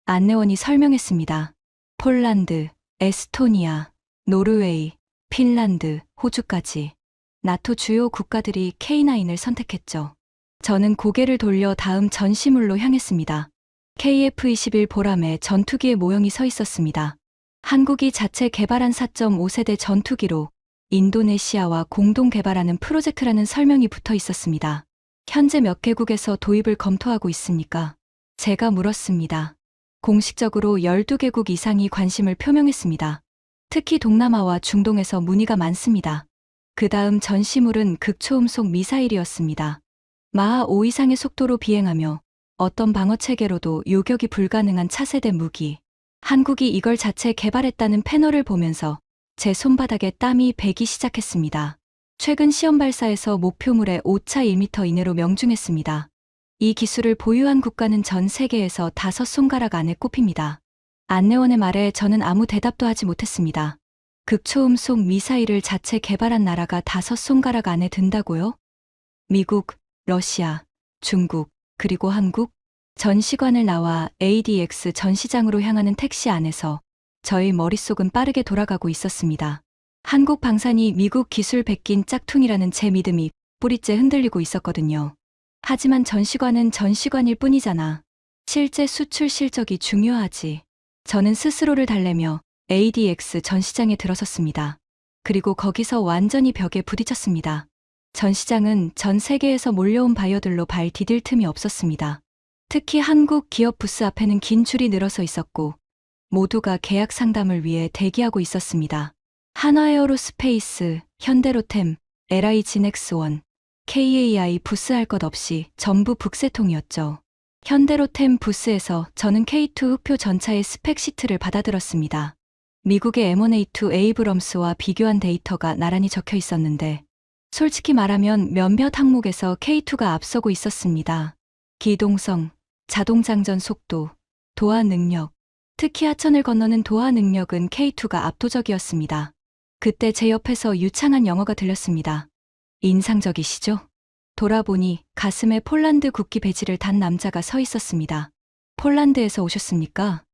안내원이 설명했습니다. 폴란드, 에스토니아, 노르웨이, 핀란드, 호주까지. 나토 주요 국가들이 K9을 선택했죠. 저는 고개를 돌려 다음 전시물로 향했습니다. KF-21 보람의 전투기의 모형이 서 있었습니다. 한국이 자체 개발한 4.5세대 전투기로 인도네시아와 공동 개발하는 프로젝트라는 설명이 붙어 있었습니다. 현재 몇 개국에서 도입을 검토하고 있습니까? 제가 물었습니다. 공식적으로 12개국 이상이 관심을 표명했습니다. 특히 동남아와 중동에서 문의가 많습니다. 그 다음 전시물은 극초음속 미사일이었습니다. 마하 5 이상의 속도로 비행하며 어떤 방어체계로도 요격이 불가능한 차세대 무기. 한국이 이걸 자체 개발했다는 패널을 보면서 제 손바닥에 땀이 배기 시작했습니다. 최근 시험 발사에서 목표물의 오차 1m 이내로 명중했습니다. 이 기술을 보유한 국가는 전 세계에서 5손가락 안에 꼽힙니다. 안내원의 말에 저는 아무 대답도 하지 못했습니다. 극초음속 미사일을 자체 개발한 나라가 5손가락 안에 든다고요? 미국, 러시아, 중국, 그리고 한국? 전시관을 나와 ADX 전시장으로 향하는 택시 안에서 저의 머릿속은 빠르게 돌아가고 있었습니다. 한국 방산이 미국 기술 베낀 짝퉁이라는 제 믿음이 뿌리째 흔들리고 있었거든요. 하지만 전시관은 전시관일 뿐이잖아. 실제 수출 실적이 중요하지. 저는 스스로를 달래며 ADX 전시장에 들어섰습니다. 그리고 거기서 완전히 벽에 부딪혔습니다. 전시장은 전 세계에서 몰려온 바이어들로 발 디딜 틈이 없었습니다. 특히 한국 기업 부스 앞에는 긴 줄이 늘어서 있었고 모두가 계약 상담을 위해 대기하고 있었습니다. 한화에어로스페이스, 현대로템, LI진엑스원, KAI 부스 할 것 없이 전부 북새통이었죠. 현대로템 부스에서 저는 K2 흑표 전차의 스펙 시트를 받아들었습니다. 미국의 M1A2 에이브럼스와 비교한 데이터가 나란히 적혀 있었는데 솔직히 말하면 몇몇 항목에서 K2가 앞서고 있었습니다. 기동성, 자동장전 속도, 도하 능력, 특히 하천을 건너는 도하 능력은 K2가 압도적이었습니다. 그때 제 옆에서 유창한 영어가 들렸습니다. 인상적이시죠? 돌아보니 가슴에 폴란드 국기 배지를 단 남자가 서 있었습니다. 폴란드에서 오셨습니까?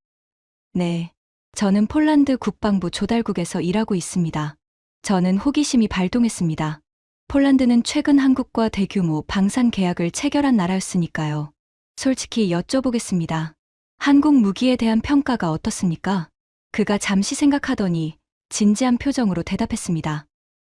네. 저는 폴란드 국방부 조달국에서 일하고 있습니다. 저는 호기심이 발동했습니다. 폴란드는 최근 한국과 대규모 방산 계약을 체결한 나라였으니까요. 솔직히 여쭤보겠습니다. 한국 무기에 대한 평가가 어떻습니까? 그가 잠시 생각하더니 진지한 표정으로 대답했습니다.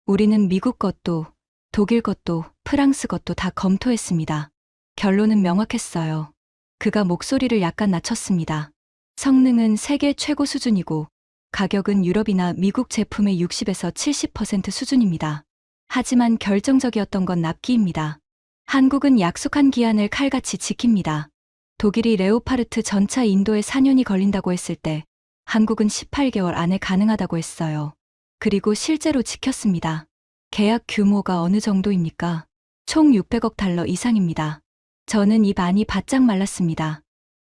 우리는 미국 것도, 독일 것도, 프랑스 것도 다 검토했습니다. 결론은 명확했어요. 그가 목소리를 약간 낮췄습니다. 성능은 세계 최고 수준이고 가격은 유럽이나 미국 제품의 60에서 70% 수준입니다. 하지만 결정적이었던 건 납기입니다. 한국은 약속한 기한을 칼같이 지킵니다. 독일이 레오파르트 전차 인도에 4년이 걸린다고 했을 때 한국은 18개월 안에 가능하다고 했어요. 그리고 실제로 지켰습니다. 계약 규모가 어느 정도입니까? 총 600억 달러 이상입니다. 저는 입 안이 바짝 말랐습니다.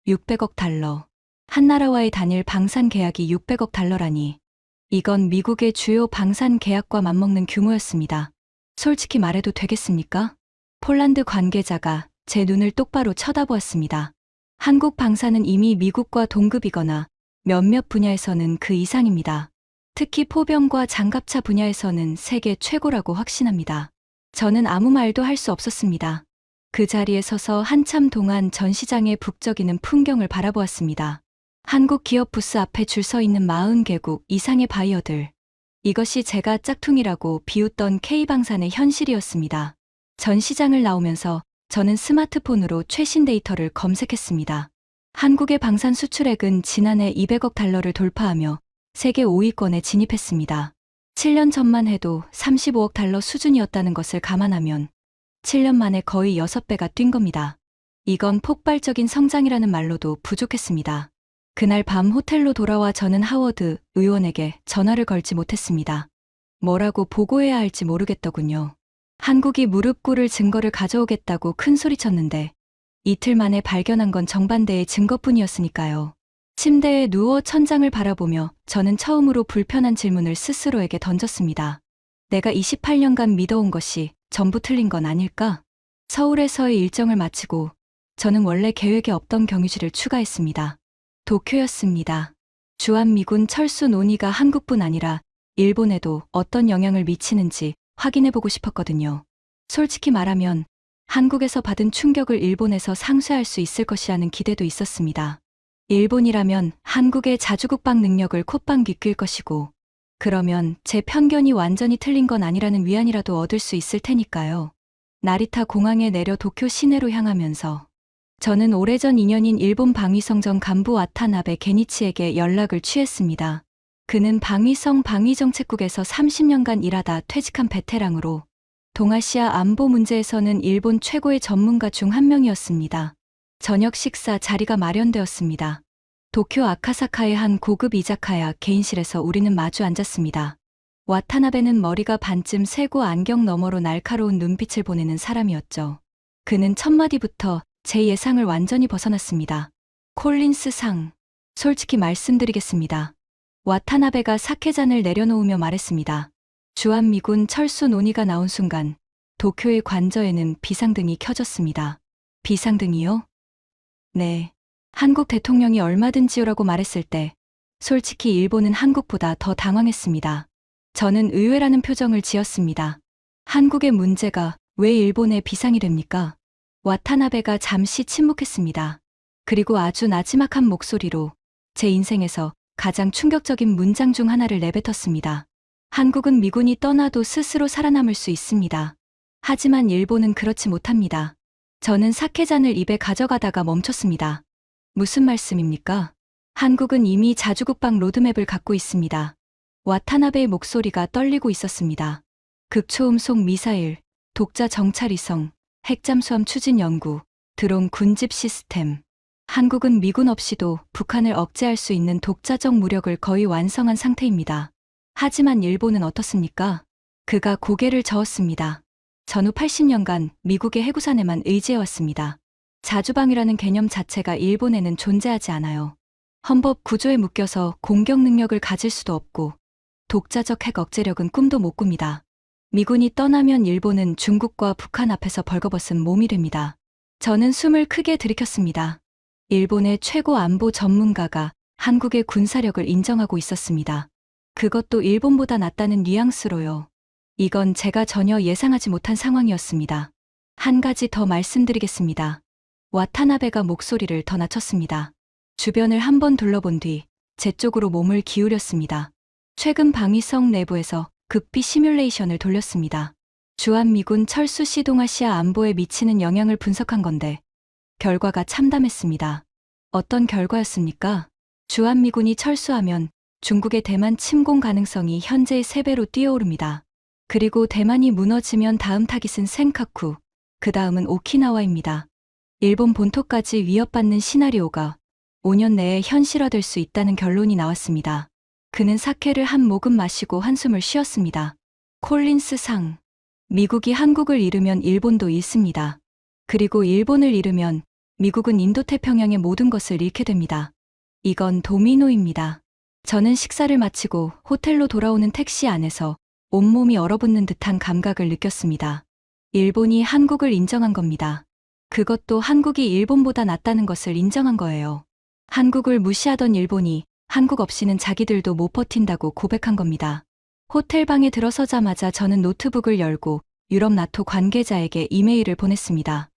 600억 달러. 한 나라와의 단일 방산 계약이 600억 달러라니. 이건 미국의 주요 방산 계약과 맞먹는 규모였습니다. 솔직히 말해도 되겠습니까? 폴란드 관계자가 제 눈을 똑바로 쳐다보았습니다. 한국 방산은 이미 미국과 동급이거나 몇몇 분야에서는 그 이상입니다. 특히 포병과 장갑차 분야에서는 세계 최고라고 확신합니다. 저는 아무 말도 할 수 없었습니다. 그 자리에 서서 한참 동안 전시장의 북적이는 풍경을 바라보았습니다. 한국 기업 부스 앞에 줄 서 있는 40개국 이상의 바이어들. 이것이 제가 짝퉁이라고 비웃던 K방산의 현실이었습니다. 전시장을 나오면서 저는 스마트폰으로 최신 데이터를 검색했습니다. 한국의 방산 수출액은 지난해 200억 달러를 돌파하며 세계 5위권에 진입했습니다. 7년 전만 해도 35억 달러 수준이었다는 것을 감안하면 7년 만에 거의 6배가 뛴 겁니다. 이건 폭발적인 성장이라는 말로도 부족했습니다. 그날 밤 호텔로 돌아와 저는 하워드 의원에게 전화를 걸지 못했습니다. 뭐라고 보고해야 할지 모르겠더군요. 한국이 무릎 꿇을 증거를 가져오겠다고 큰 소리쳤는데 이틀 만에 발견한 건 정반대의 증거뿐이었으니까요. 침대에 누워 천장을 바라보며 저는 처음으로 불편한 질문을 스스로에게 던졌습니다. 내가 28년간 믿어온 것이 전부 틀린 건 아닐까? 서울에서의 일정을 마치고 저는 원래 계획에 없던 경유지를 추가했습니다. 도쿄였습니다. 주한미군 철수 논의가 한국뿐 아니라 일본에도 어떤 영향을 미치는지 확인해보고 싶었거든요. 솔직히 말하면 한국에서 받은 충격을 일본에서 상쇄할 수 있을 것이라는 기대도 있었습니다. 일본이라면 한국의 자주국방 능력을 콧방귀 낄 것이고 그러면 제 편견이 완전히 틀린 건 아니라는 위안이라도 얻을 수 있을 테니까요. 나리타 공항에 내려 도쿄 시내로 향하면서 저는 오래전 인연인 일본 방위성전 간부 와타나베 게니치에게 연락을 취했습니다. 그는 방위정책국에서 30년간 일하다 퇴직한 베테랑으로 동아시아 안보 문제에서는 일본 최고의 전문가 중 한 명이었습니다. 저녁 식사 자리가 마련되었습니다. 도쿄 아카사카의 한 고급 이자카야 개인실에서 우리는 마주 앉았습니다. 와타나베는 머리가 반쯤 새고 안경 너머로 날카로운 눈빛을 보내는 사람이었죠. 그는 첫 마디부터 제 예상을 완전히 벗어났습니다. 콜린스 상. 솔직히 말씀드리겠습니다. 와타나베가 사케잔을 내려놓으며 말했습니다. 주한미군 철수 논의가 나온 순간 도쿄의 관저에는 비상등이 켜졌습니다. 비상등이요? 네. 한국 대통령이 얼마든지요라고 말했을 때 솔직히 일본은 한국보다 더 당황했습니다. 저는 의외라는 표정을 지었습니다. 한국의 문제가 왜 일본의 비상이 됩니까? 와타나베가 잠시 침묵했습니다. 그리고 아주 나지막한 목소리로 제 인생에서 가장 충격적인 문장 중 하나를 내뱉었습니다. 한국은 미군이 떠나도 스스로 살아남을 수 있습니다. 하지만 일본은 그렇지 못합니다. 저는 사케잔을 입에 가져가다가 멈췄습니다. 무슨 말씀입니까? 한국은 이미 자주국방 로드맵을 갖고 있습니다. 와타나베의 목소리가 떨리고 있었습니다. 극초음속 미사일, 독자 정찰위성, 핵잠수함 추진 연구, 드론 군집 시스템. 한국은 미군 없이도 북한을 억제할 수 있는 독자적 무력을 거의 완성한 상태입니다. 하지만 일본은 어떻습니까? 그가 고개를 저었습니다. 전후 80년간 미국의 해구산에만 의지해왔습니다. 자주방위라는 개념 자체가 일본에는 존재하지 않아요. 헌법 구조에 묶여서 공격 능력을 가질 수도 없고 독자적 핵 억제력은 꿈도 못 꿉니다. 미군이 떠나면 일본은 중국과 북한 앞에서 벌거벗은 몸이 됩니다. 저는 숨을 크게 들이켰습니다. 일본의 최고 안보 전문가가 한국의 군사력을 인정하고 있었습니다. 그것도 일본보다 낫다는 뉘앙스로요. 이건 제가 전혀 예상하지 못한 상황이었습니다. 한 가지 더 말씀드리겠습니다. 와타나베가 목소리를 더 낮췄습니다. 주변을 한번 둘러본 뒤 제 쪽으로 몸을 기울였습니다. 최근 방위성 내부에서 극비 시뮬레이션을 돌렸습니다. 주한미군 철수 시 동아시아 안보에 미치는 영향을 분석한 건데 결과가 참담했습니다. 어떤 결과였습니까? 주한미군이 철수하면 중국의 대만 침공 가능성이 현재의 3배로 뛰어오릅니다. 그리고 대만이 무너지면 다음 타깃은 센카쿠, 그 다음은 오키나와입니다. 일본 본토까지 위협받는 시나리오가 5년 내에 현실화될 수 있다는 결론이 나왔습니다. 그는 사케를 한 모금 마시고 한숨을 쉬었습니다. 콜린스 상. 미국이 한국을 잃으면 일본도 잃습니다. 그리고 일본을 잃으면 미국은 인도태평양의 모든 것을 잃게 됩니다. 이건 도미노입니다. 저는 식사를 마치고 호텔로 돌아오는 택시 안에서 온몸이 얼어붙는 듯한 감각을 느꼈습니다. 일본이 한국을 인정한 겁니다. 그것도 한국이 일본보다 낫다는 것을 인정한 거예요. 한국을 무시하던 일본이 한국 없이는 자기들도 못 버틴다고 고백한 겁니다. 호텔 방에 들어서자마자 저는 노트북을 열고 유럽 나토 관계자에게 이메일을 보냈습니다.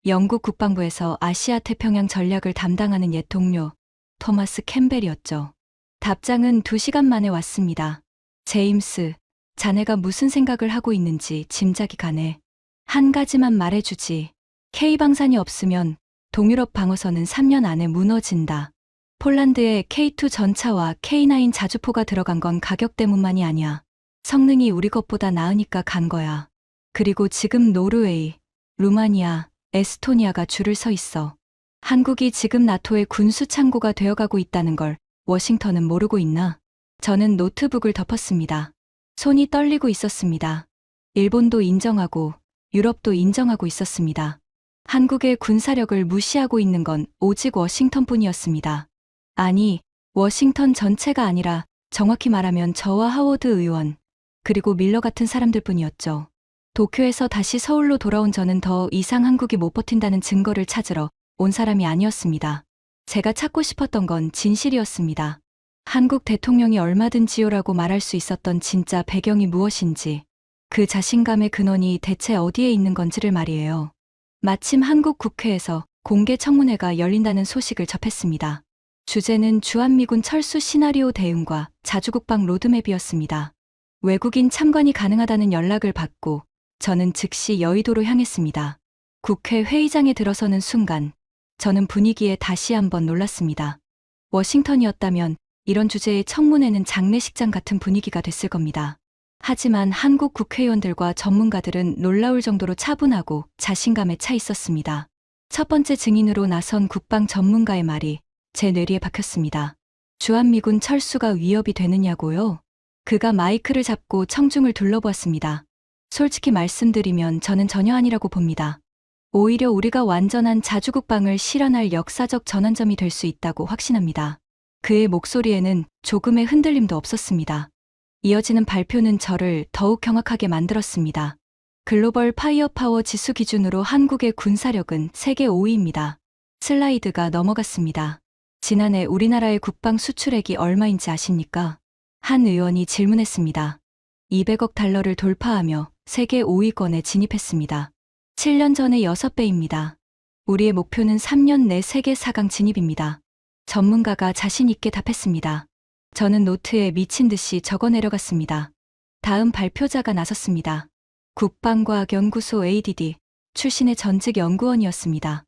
영국 국방부에서 아시아 태평양 전략을 담당하는 옛 동료 토마스 캠벨이었죠. 답장은 2시간 만에 왔습니다. 제임스, 자네가 무슨 생각을 하고 있는지 짐작이 가네. 한 가지만 말해주지. K방산이 없으면 동유럽 방어선은 3년 안에 무너진다. 폴란드에 K2 전차와 K9 자주포가 들어간 건 가격 때문만이 아니야. 성능이 우리 것보다 나으니까 간 거야. 그리고 지금 노르웨이, 루마니아, 에스토니아가 줄을 서 있어. 한국이 지금 나토의 군수 창고가 되어가고 있다는 걸 워싱턴은 모르고 있나? 저는 노트북을 덮었습니다. 손이 떨리고 있었습니다. 일본도 인정하고 유럽도 인정하고 있었습니다. 한국의 군사력을 무시하고 있는 건 오직 워싱턴뿐이었습니다. 아니, 워싱턴 전체가 아니라 정확히 말하면 저와 하워드 의원, 그리고 밀러 같은 사람들뿐이었죠. 도쿄에서 다시 서울로 돌아온 저는 더 이상 한국이 못 버틴다는 증거를 찾으러 온 사람이 아니었습니다. 제가 찾고 싶었던 건 진실이었습니다. 한국 대통령이 얼마든지요라고 말할 수 있었던 진짜 배경이 무엇인지, 그 자신감의 근원이 대체 어디에 있는 건지를 말이에요. 마침 한국 국회에서 공개 청문회가 열린다는 소식을 접했습니다. 주제는 주한미군 철수 시나리오 대응과 자주국방 로드맵이었습니다. 외국인 참관이 가능하다는 연락을 받고 저는 즉시 여의도로 향했습니다. 국회 회의장에 들어서는 순간 저는 분위기에 다시 한번 놀랐습니다. 워싱턴이었다면 이런 주제의 청문회는 장례식장 같은 분위기가 됐을 겁니다. 하지만 한국 국회의원들과 전문가들은 놀라울 정도로 차분하고 자신감에 차 있었습니다. 첫 번째 증인으로 나선 국방 전문가의 말이 제 뇌리에 박혔습니다. 주한미군 철수가 위협이 되느냐고요? 그가 마이크를 잡고 청중을 둘러보았습니다. 솔직히 말씀드리면 저는 전혀 아니라고 봅니다. 오히려 우리가 완전한 자주국방을 실현할 역사적 전환점이 될 수 있다고 확신합니다. 그의 목소리에는 조금의 흔들림도 없었습니다. 이어지는 발표는 저를 더욱 경악하게 만들었습니다. 글로벌 파이어파워 지수 기준으로 한국의 군사력은 세계 5위입니다. 슬라이드가 넘어갔습니다. 지난해 우리나라의 국방 수출액이 얼마인지 아십니까? 한 의원이 질문했습니다. 200억 달러를 돌파하며 세계 5위권에 진입했습니다. 7년 전의 6배입니다. 우리의 목표는 3년 내 세계 4강 진입입니다. 전문가가 자신 있게 답했습니다. 저는 노트에 미친 듯이 적어 내려갔습니다. 다음 발표자가 나섰습니다. 국방과학연구소 ADD 출신의 전직 연구원이었습니다.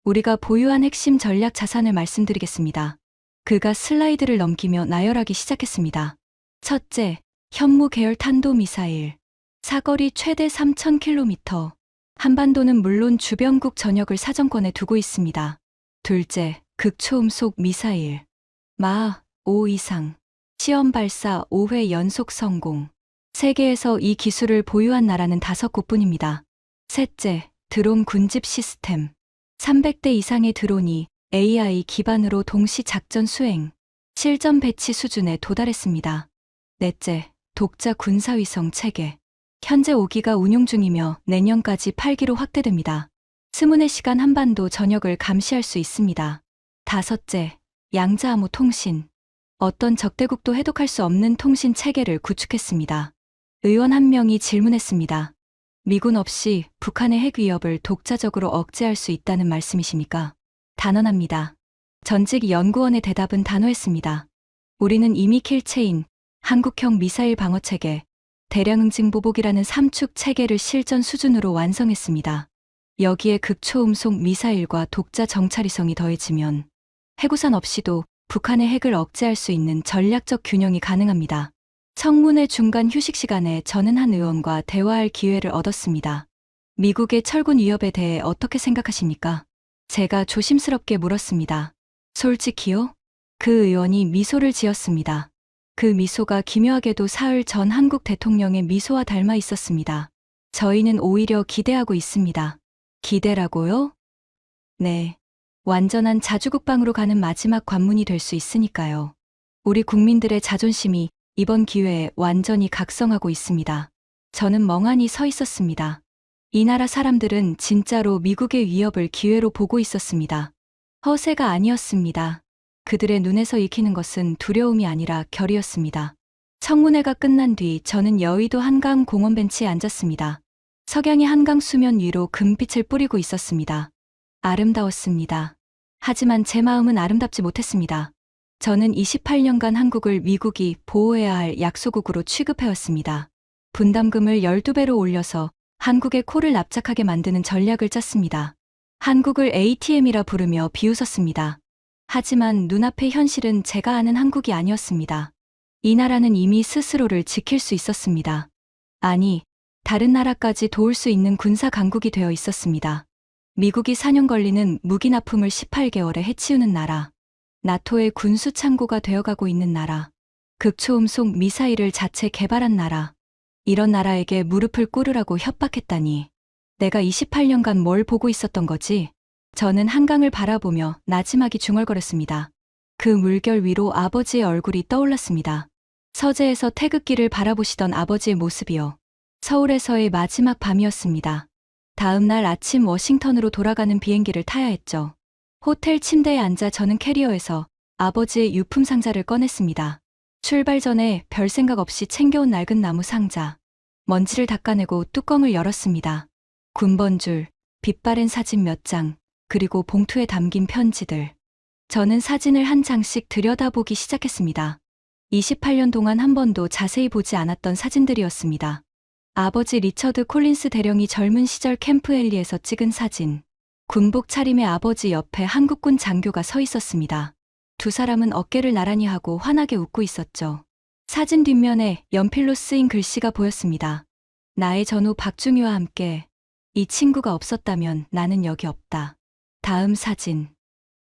우리가 보유한 핵심 전략 자산을 말씀드리겠습니다. 그가 슬라이드를 넘기며 나열하기 시작했습니다. 첫째, 현무 계열 탄도미사일. 사거리 최대 3,000km. 한반도는 물론 주변국 전역을 사정권에 두고 있습니다. 둘째, 극초음속 미사일. 마하 5 이상. 시험 발사 5회 연속 성공. 세계에서 이 기술을 보유한 나라는 5곳뿐입니다. 셋째, 드론 군집 시스템. 300대 이상의 드론이 AI 기반으로 동시 작전 수행, 실전 배치 수준에 도달했습니다. 넷째, 독자 군사위성 체계. 현재 5기가 운용 중이며 내년까지 8기로 확대됩니다. 24시간 한반도 전역을 감시할 수 있습니다. 다섯째, 양자암호 통신. 어떤 적대국도 해독할 수 없는 통신 체계를 구축했습니다. 의원 한 명이 질문했습니다. 미군 없이 북한의 핵 위협을 독자적으로 억제할 수 있다는 말씀이십니까? 단언합니다. 전직 연구원의 대답은 단호했습니다. 우리는 이미 킬체인, 한국형 미사일 방어체계, 대량응징 보복이라는 3축 체계를 실전 수준으로 완성했습니다. 여기에 극초음속 미사일과 독자 정찰위성이 더해지면 해구산 없이도 북한의 핵을 억제할 수 있는 전략적 균형이 가능합니다. 청문회 중간 휴식 시간에 저는 한 의원과 대화할 기회를 얻었습니다. 미국의 철군 위협에 대해 어떻게 생각하십니까? 제가 조심스럽게 물었습니다. 솔직히요? 그 의원이 미소를 지었습니다. 그 미소가 기묘하게도 사흘 전 한국 대통령의 미소와 닮아 있었습니다. 저희는 오히려 기대하고 있습니다. 기대라고요? 네. 완전한 자주국방으로 가는 마지막 관문이 될 수 있으니까요. 우리 국민들의 자존심이 이번 기회에 완전히 각성하고 있습니다. 저는 멍하니 서 있었습니다. 이 나라 사람들은 진짜로 미국의 위협을 기회로 보고 있었습니다. 허세가 아니었습니다. 그들의 눈에서 익히는 것은 두려움이 아니라 결의였습니다. 청문회가 끝난 뒤 저는 여의도 한강 공원 벤치에 앉았습니다. 석양이 한강 수면 위로 금빛을 뿌리고 있었습니다. 아름다웠습니다. 하지만 제 마음은 아름답지 못했습니다. 저는 28년간 한국을 미국이 보호해야 할 약소국으로 취급해왔습니다. 분담금을 12배로 올려서 한국의 코를 납작하게 만드는 전략을 짰습니다. 한국을 ATM이라 부르며 비웃었습니다. 하지만 눈앞의 현실은 제가 아는 한국이 아니었습니다. 이 나라는 이미 스스로를 지킬 수 있었습니다. 아니, 다른 나라까지 도울 수 있는 군사 강국이 되어 있었습니다. 미국이 4년 걸리는 무기 납품을 18개월에 해치우는 나라. 나토의 군수 창고가 되어가고 있는 나라. 극초음속 미사일을 자체 개발한 나라. 이런 나라에게 무릎을 꿇으라고 협박했다니. 내가 28년간 뭘 보고 있었던 거지? 저는 한강을 바라보며 나지막이 중얼거렸습니다. 그 물결 위로 아버지의 얼굴이 떠올랐습니다. 서재에서 태극기를 바라보시던 아버지의 모습이요. 서울에서의 마지막 밤이었습니다. 다음 날 아침 워싱턴으로 돌아가는 비행기를 타야 했죠. 호텔 침대에 앉아 저는 캐리어에서 아버지의 유품 상자를 꺼냈습니다. 출발 전에 별 생각 없이 챙겨온 낡은 나무 상자. 먼지를 닦아내고 뚜껑을 열었습니다. 군번줄, 빛바랜 사진 몇 장, 그리고 봉투에 담긴 편지들. 저는 사진을 한 장씩 들여다보기 시작했습니다. 28년 동안 한 번도 자세히 보지 않았던 사진들이었습니다. 아버지 리처드 콜린스 대령이 젊은 시절 캠프 헬리에서 찍은 사진. 군복 차림의 아버지 옆에 한국군 장교가 서 있었습니다. 두 사람은 어깨를 나란히 하고 환하게 웃고 있었죠. 사진 뒷면에 연필로 쓰인 글씨가 보였습니다. 나의 전우 박중희와 함께 이 친구가 없었다면 나는 여기 없다. 다음 사진.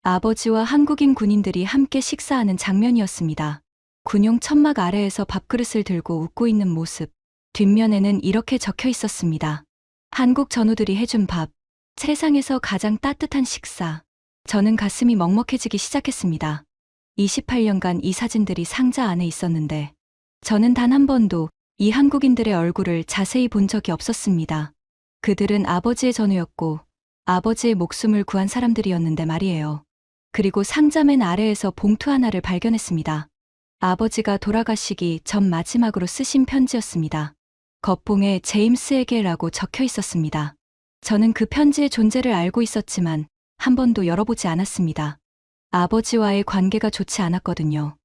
아버지와 한국인 군인들이 함께 식사하는 장면이었습니다. 군용 천막 아래에서 밥그릇을 들고 웃고 있는 모습. 뒷면에는 이렇게 적혀 있었습니다. 한국 전우들이 해준 밥. 세상에서 가장 따뜻한 식사. 저는 가슴이 먹먹해지기 시작했습니다. 28년간 이 사진들이 상자 안에 있었는데 저는 단 한 번도 이 한국인들의 얼굴을 자세히 본 적이 없었습니다. 그들은 아버지의 전우였고 아버지의 목숨을 구한 사람들이었는데 말이에요. 그리고 상자 맨 아래에서 봉투 하나를 발견했습니다. 아버지가 돌아가시기 전 마지막으로 쓰신 편지였습니다. 겉봉에 제임스에게라고 적혀 있었습니다. 저는 그 편지의 존재를 알고 있었지만 한 번도 열어보지 않았습니다. 아버지와의 관계가 좋지 않았거든요.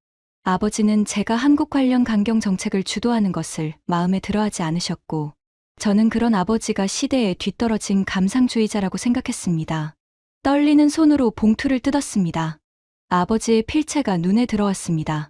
아버지는 제가 한국 관련 강경 정책을 주도하는 것을 마음에 들어하지 않으셨고 저는 그런 아버지가 시대에 뒤떨어진 감상주의자라고 생각했습니다. 떨리는 손으로 봉투를 뜯었습니다. 아버지의 필체가 눈에 들어왔습니다.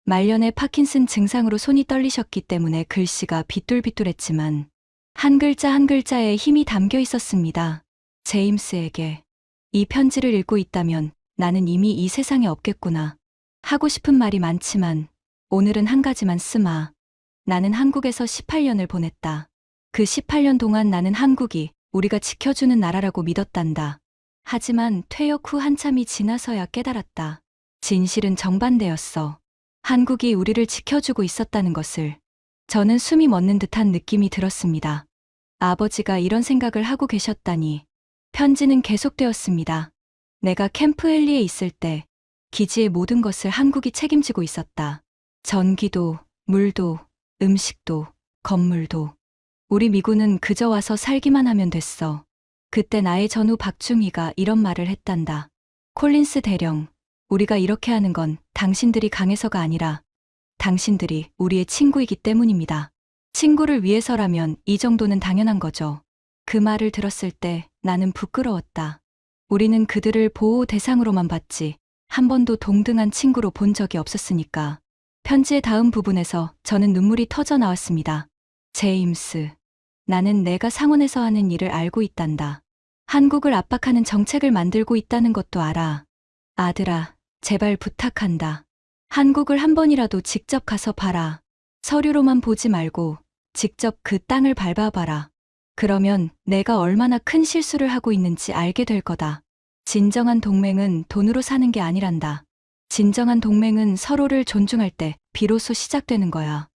말년의 파킨슨 증상으로 손이 떨리셨기 때문에 글씨가 비뚤비뚤했지만 한 글자 한 글자에 힘이 담겨 있었습니다. 제임스에게. 이 편지를 읽고 있다면 나는 이미 이 세상에 없겠구나. 하고 싶은 말이 많지만 오늘은 한 가지만 쓰마. 나는 한국에서 18년을 보냈다. 그 18년 동안 나는 한국이 우리가 지켜주는 나라라고 믿었단다. 하지만 퇴역 후 한참이 지나서야 깨달았다. 진실은 정반대였어. 한국이 우리를 지켜주고 있었다는 것을. 저는 숨이 멎는 듯한 느낌이 들었습니다. 아버지가 이런 생각을 하고 계셨다니. 편지는 계속되었습니다. 내가 캠프 헬리에 있을 때 기지의 모든 것을 한국이 책임지고 있었다. 전기도, 물도, 음식도, 건물도. 우리 미군은 그저 와서 살기만 하면 됐어. 그때 나의 전우 박중희가 이런 말을 했단다. 콜린스 대령, 우리가 이렇게 하는 건 당신들이 강해서가 아니라 당신들이 우리의 친구이기 때문입니다. 친구를 위해서라면 이 정도는 당연한 거죠. 그 말을 들었을 때 나는 부끄러웠다. 우리는 그들을 보호 대상으로만 봤지 한 번도 동등한 친구로 본 적이 없었으니까. 편지의 다음 부분에서 저는 눈물이 터져 나왔습니다. 제임스, 나는 내가 상원에서 하는 일을 알고 있단다. 한국을 압박하는 정책을 만들고 있다는 것도 알아. 아들아, 제발 부탁한다. 한국을 한 번이라도 직접 가서 봐라. 서류로만 보지 말고 직접 그 땅을 밟아봐라. 그러면 내가 얼마나 큰 실수를 하고 있는지 알게 될 거다. 진정한 동맹은 돈으로 사는 게 아니란다. 진정한 동맹은 서로를 존중할 때 비로소 시작되는 거야.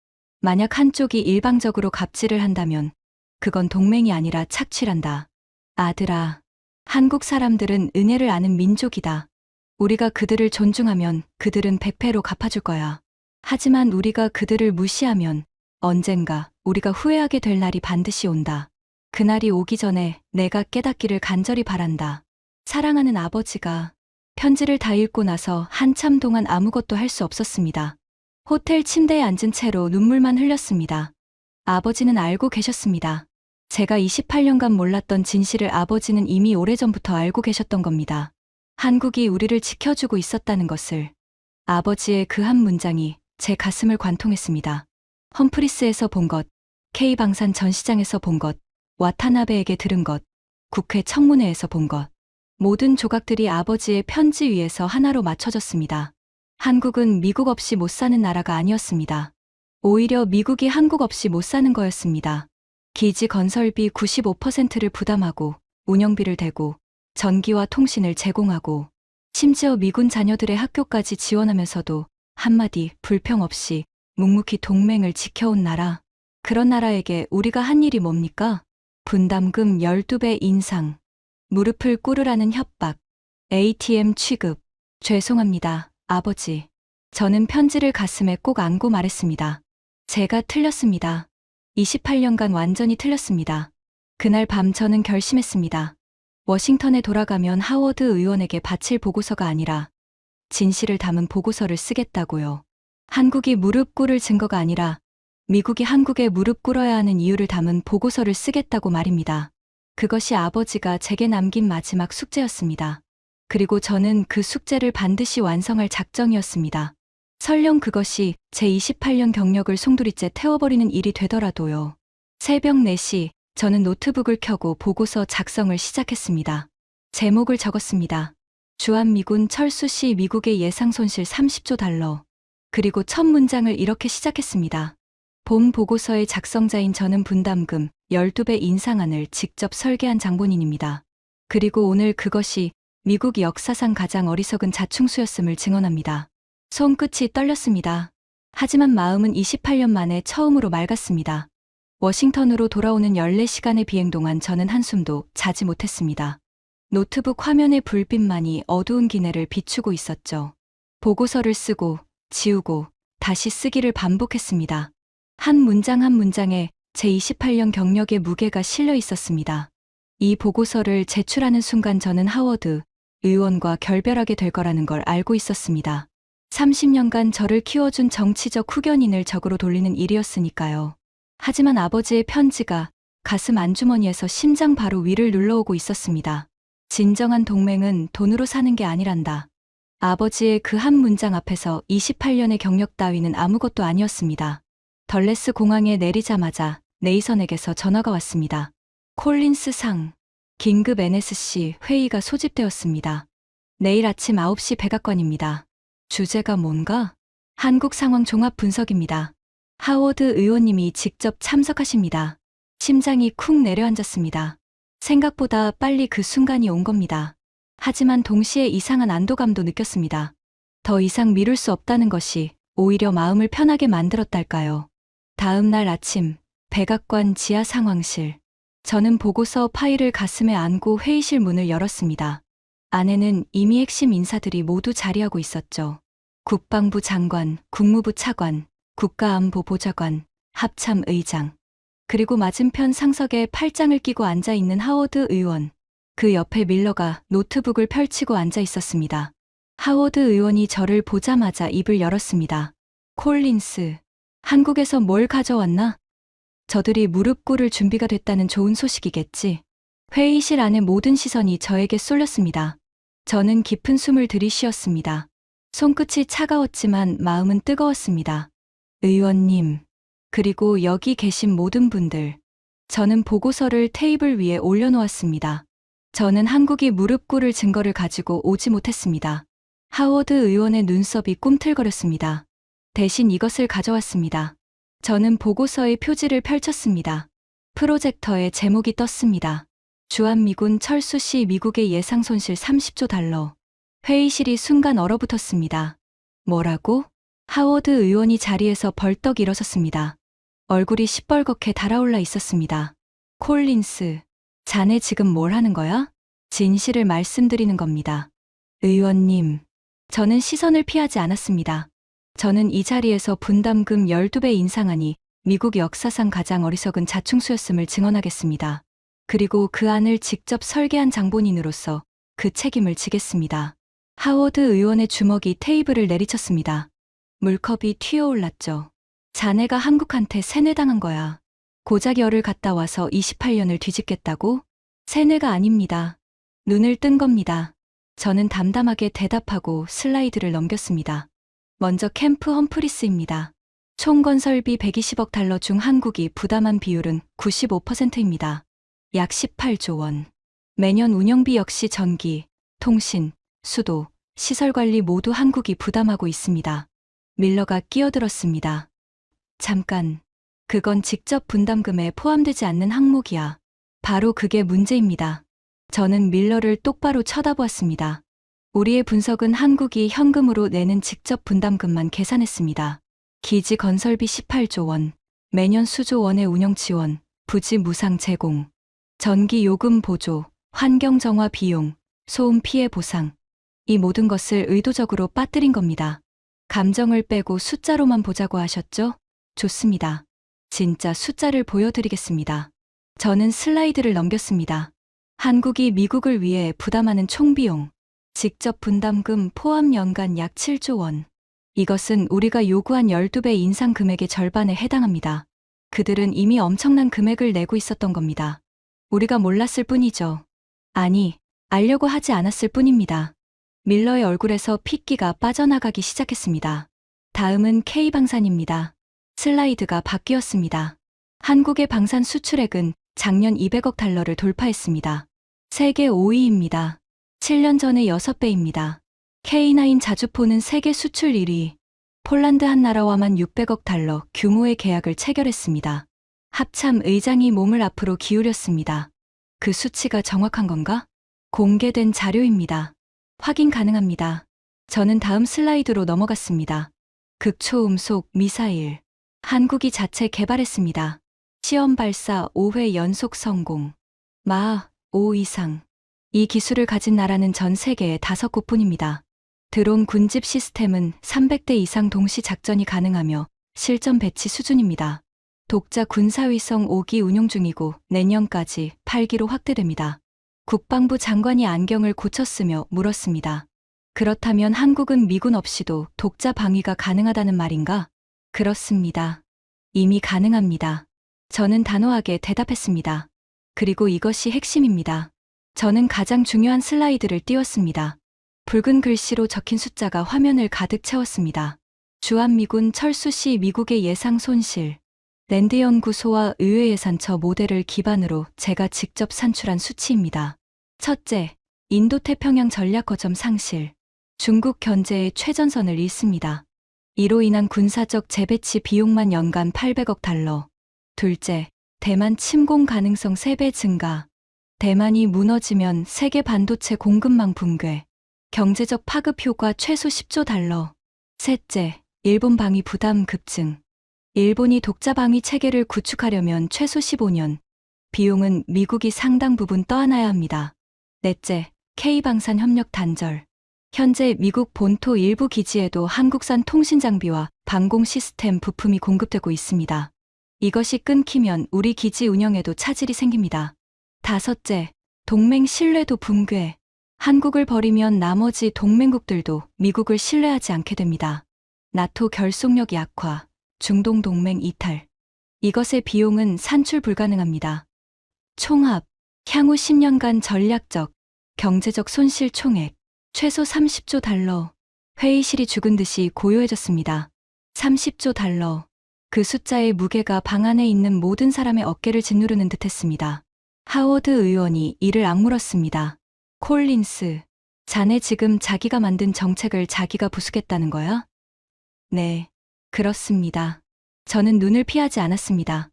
만약 한쪽이 일방적으로 갑질을 한다면 그건 동맹이 아니라 착취란다. 아들아, 한국 사람들은 은혜를 아는 민족이다. 우리가 그들을 존중하면 그들은 100배로 갚아줄 거야. 하지만 우리가 그들을 무시하면 언젠가 우리가 후회하게 될 날이 반드시 온다. 그날이 오기 전에 내가 깨닫기를 간절히 바란다. 사랑하는 아버지가. 편지를 다 읽고 나서 한참 동안 아무것도 할 수 없었습니다. 호텔 침대에 앉은 채로 눈물만 흘렸습니다. 아버지는 알고 계셨습니다. 제가 28년간 몰랐던 진실을 아버지는 이미 오래전부터 알고 계셨던 겁니다. 한국이 우리를 지켜주고 있었다는 것을. 아버지의 그 한 문장이 제 가슴을 관통했습니다. 험프리스에서 본 것, K방산 전시장에서 본 것, 와타나베에게 들은 것, 국회 청문회에서 본 것. 모든 조각들이 아버지의 편지 위에서 하나로 맞춰졌습니다. 한국은 미국 없이 못 사는 나라가 아니었습니다. 오히려 미국이 한국 없이 못 사는 거였습니다. 기지 건설비 95%를 부담하고 운영비를 대고 전기와 통신을 제공하고 심지어 미군 자녀들의 학교까지 지원하면서도 한마디 불평 없이 묵묵히 동맹을 지켜온 나라. 그런 나라에게 우리가 한 일이 뭡니까? 분담금 12배 인상, 무릎을 꿇으라는 협박, ATM 취급. 죄송합니다, 아버지. 저는 편지를 가슴에 꼭 안고 말했습니다. 제가 틀렸습니다. 28년간 완전히 틀렸습니다. 그날 밤 저는 결심했습니다. 워싱턴에 돌아가면 하워드 의원에게 바칠 보고서가 아니라 진실을 담은 보고서를 쓰겠다고요. 한국이 무릎 꿇을 증거가 아니라 미국이 한국에 무릎 꿇어야 하는 이유를 담은 보고서를 쓰겠다고 말입니다. 그것이 아버지가 제게 남긴 마지막 숙제였습니다. 그리고 저는 그 숙제를 반드시 완성할 작정이었습니다. 설령 그것이 제 28년 경력을 송두리째 태워버리는 일이 되더라도요. 새벽 4시, 저는 노트북을 켜고 보고서 작성을 시작했습니다. 제목을 적었습니다. 주한미군 철수 시 미국의 예상 손실 30조 달러. 그리고 첫 문장을 이렇게 시작했습니다. 본 보고서의 작성자인 저는 분담금 12배 인상안을 직접 설계한 장본인입니다. 그리고 오늘 그것이 미국 역사상 가장 어리석은 자충수였음을 증언합니다. 손끝이 떨렸습니다. 하지만 마음은 28년 만에 처음으로 맑았습니다. 워싱턴으로 돌아오는 14시간의 비행 동안 저는 한숨도 자지 못했습니다. 노트북 화면의 불빛만이 어두운 기내를 비추고 있었죠. 보고서를 쓰고 지우고 다시 쓰기를 반복했습니다. 한 문장 한 문장에 제 28년 경력의 무게가 실려 있었습니다. 이 보고서를 제출하는 순간 저는 하워드 의원과 결별하게 될 거라는 걸 알고 있었습니다. 30년간 저를 키워준 정치적 후견인을 적으로 돌리는 일이었으니까요. 하지만 아버지의 편지가 가슴 안주머니에서 심장 바로 위를 눌러오고 있었습니다. 진정한 동맹은 돈으로 사는 게 아니란다. 아버지의 그 한 문장 앞에서 28년의 경력 따위는 아무것도 아니었습니다. 덜레스 공항에 내리자마자 네이선에게서 전화가 왔습니다. 콜린스 상, 긴급 NSC 회의가 소집되었습니다. 내일 아침 9시 백악관입니다. 주제가 뭔가? 한국 상황 종합 분석입니다. 하워드 의원님이 직접 참석하십니다. 심장이 쿵 내려앉았습니다. 생각보다 빨리 그 순간이 온 겁니다. 하지만 동시에 이상한 안도감도 느꼈습니다. 더 이상 미룰 수 없다는 것이 오히려 마음을 편하게 만들었달까요. 다음 날 아침, 백악관 지하 상황실. 저는 보고서 파일을 가슴에 안고 회의실 문을 열었습니다. 안에는 이미 핵심 인사들이 모두 자리하고 있었죠. 국방부 장관, 국무부 차관, 국가안보보좌관, 합참의장. 그리고 맞은편 상석에 팔짱을 끼고 앉아있는 하워드 의원. 그 옆에 밀러가 노트북을 펼치고 앉아 있었습니다. 하워드 의원이 저를 보자마자 입을 열었습니다. 콜린스, 한국에서 뭘 가져왔나? 저들이 무릎 꿇을 준비가 됐다는 좋은 소식이겠지. 회의실 안의 모든 시선이 저에게 쏠렸습니다. 저는 깊은 숨을 들이쉬었습니다. 손끝이 차가웠지만 마음은 뜨거웠습니다. 의원님, 그리고 여기 계신 모든 분들. 저는 보고서를 테이블 위에 올려놓았습니다. 저는 한국이 무릎 꿇을 증거를 가지고 오지 못했습니다. 하워드 의원의 눈썹이 꿈틀거렸습니다. 대신 이것을 가져왔습니다. 저는 보고서의 표지를 펼쳤습니다. 프로젝터에 제목이 떴습니다. 주한미군 철수 시 미국의 예상 손실 30조 달러. 회의실이 순간 얼어붙었습니다. 뭐라고? 하워드 의원이 자리에서 벌떡 일어섰습니다. 얼굴이 시뻘겋게 달아올라 있었습니다. 콜린스, 자네 지금 뭘 하는 거야? 진실을 말씀드리는 겁니다. 의원님, 저는 시선을 피하지 않았습니다. 저는 이 자리에서 분담금 12배 인상안이 미국 역사상 가장 어리석은 자충수였음을 증언하겠습니다. 그리고 그 안을 직접 설계한 장본인으로서 그 책임을 지겠습니다. 하워드 의원의 주먹이 테이블을 내리쳤습니다. 물컵이 튀어올랐죠. 자네가 한국한테 세뇌당한 거야. 고작 열을 갔다 와서 28년을 뒤집겠다고? 세뇌가 아닙니다. 눈을 뜬 겁니다. 저는 담담하게 대답하고 슬라이드를 넘겼습니다. 먼저 캠프 험프리스입니다. 총 건설비 120억 달러 중 한국이 부담한 비율은 95%입니다. 약 18조 원. 매년 운영비 역시 전기, 통신, 수도, 시설관리 모두 한국이 부담하고 있습니다. 밀러가 끼어들었습니다. 잠깐, 그건 직접 분담금에 포함되지 않는 항목이야. 바로 그게 문제입니다. 저는 밀러를 똑바로 쳐다보았습니다. 우리의 분석은 한국이 현금으로 내는 직접 분담금만 계산했습니다. 기지 건설비 18조 원, 매년 수조 원의 운영 지원, 부지 무상 제공, 전기 요금 보조, 환경 정화 비용, 소음 피해 보상. 이 모든 것을 의도적으로 빠뜨린 겁니다. 감정을 빼고 숫자로만 보자고 하셨죠? 좋습니다. 진짜 숫자를 보여드리겠습니다. 저는 슬라이드를 넘겼습니다. 한국이 미국을 위해 부담하는 총비용, 직접 분담금 포함 연간 약 7조 원. 이것은 우리가 요구한 12배 인상 금액의 절반에 해당합니다. 그들은 이미 엄청난 금액을 내고 있었던 겁니다. 우리가 몰랐을 뿐이죠. 아니, 알려고 하지 않았을 뿐입니다. 밀러의 얼굴에서 핏기가 빠져나가기 시작했습니다. 다음은 K방산입니다. 슬라이드가 바뀌었습니다. 한국의 방산 수출액은 작년 200억 달러를 돌파했습니다. 세계 5위입니다. 7년 전의 6배입니다. K9 자주포는 세계 수출 1위. 폴란드 한 나라와만 600억 달러 규모의 계약을 체결했습니다. 합참 의장이 몸을 앞으로 기울였습니다. 그 수치가 정확한 건가? 공개된 자료입니다. 확인 가능합니다. 저는 다음 슬라이드로 넘어갔습니다. 극초음속 미사일. 한국이 자체 개발했습니다. 시험 발사 5회 연속 성공. 마하 5 이상. 이 기술을 가진 나라는 전 세계에 5곳뿐입니다. 드론 군집 시스템은 300대 이상 동시 작전이 가능하며 실전 배치 수준입니다. 독자 군사위성 5기 운용 중이고 내년까지 8기로 확대됩니다. 국방부 장관이 안경을 고쳤으며 물었습니다. 그렇다면 한국은 미군 없이도 독자 방위가 가능하다는 말인가? 그렇습니다. 이미 가능합니다. 저는 단호하게 대답했습니다. 그리고 이것이 핵심입니다. 저는 가장 중요한 슬라이드를 띄웠습니다. 붉은 글씨로 적힌 숫자가 화면을 가득 채웠습니다. 주한미군 철수 시 미국의 예상 손실. 랜드연구소와 의회예산처 모델을 기반으로 제가 직접 산출한 수치입니다. 첫째, 인도태평양 전략 거점 상실. 중국 견제의 최전선을 잃습니다. 이로 인한 군사적 재배치 비용만 연간 800억 달러. 둘째, 대만 침공 가능성 3배 증가. 대만이 무너지면 세계 반도체 공급망 붕괴. 경제적 파급 효과 최소 10조 달러. 셋째, 일본 방위 부담 급증. 일본이 독자 방위 체계를 구축하려면 최소 15년. 비용은 미국이 상당 부분 떠안아야 합니다. 넷째, K방산 협력 단절. 현재 미국 본토 일부 기지에도 한국산 통신 장비와 방공 시스템 부품이 공급되고 있습니다. 이것이 끊기면 우리 기지 운영에도 차질이 생깁니다. 다섯째, 동맹 신뢰도 붕괴. 한국을 버리면 나머지 동맹국들도 미국을 신뢰하지 않게 됩니다. 나토 결속력 약화, 중동 동맹 이탈. 이것의 비용은 산출 불가능합니다. 총합, 향후 10년간 전략적, 경제적 손실 총액, 최소 30조 달러. 회의실이 죽은 듯이 고요해졌습니다. 30조 달러. 그 숫자의 무게가 방 안에 있는 모든 사람의 어깨를 짓누르는 듯했습니다. 하워드 의원이 이를 악물었습니다. 콜린스, 자네 지금 자기가 만든 정책을 자기가 부수겠다는 거야? 네, 그렇습니다. 저는 눈을 피하지 않았습니다.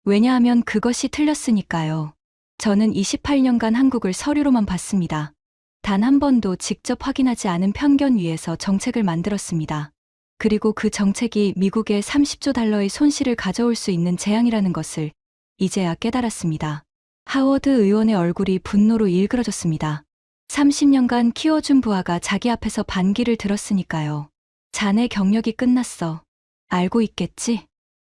왜냐하면 그것이 틀렸으니까요. 저는 28년간 한국을 서류로만 봤습니다. 단 한 번도 직접 확인하지 않은 편견 위에서 정책을 만들었습니다. 그리고 그 정책이 미국에 30조 달러의 손실을 가져올 수 있는 재앙이라는 것을 이제야 깨달았습니다. 하워드 의원의 얼굴이 분노로 일그러졌습니다. 30년간 키워준 부하가 자기 앞에서 반기를 들었으니까요. 자네 경력이 끝났어. 알고 있겠지?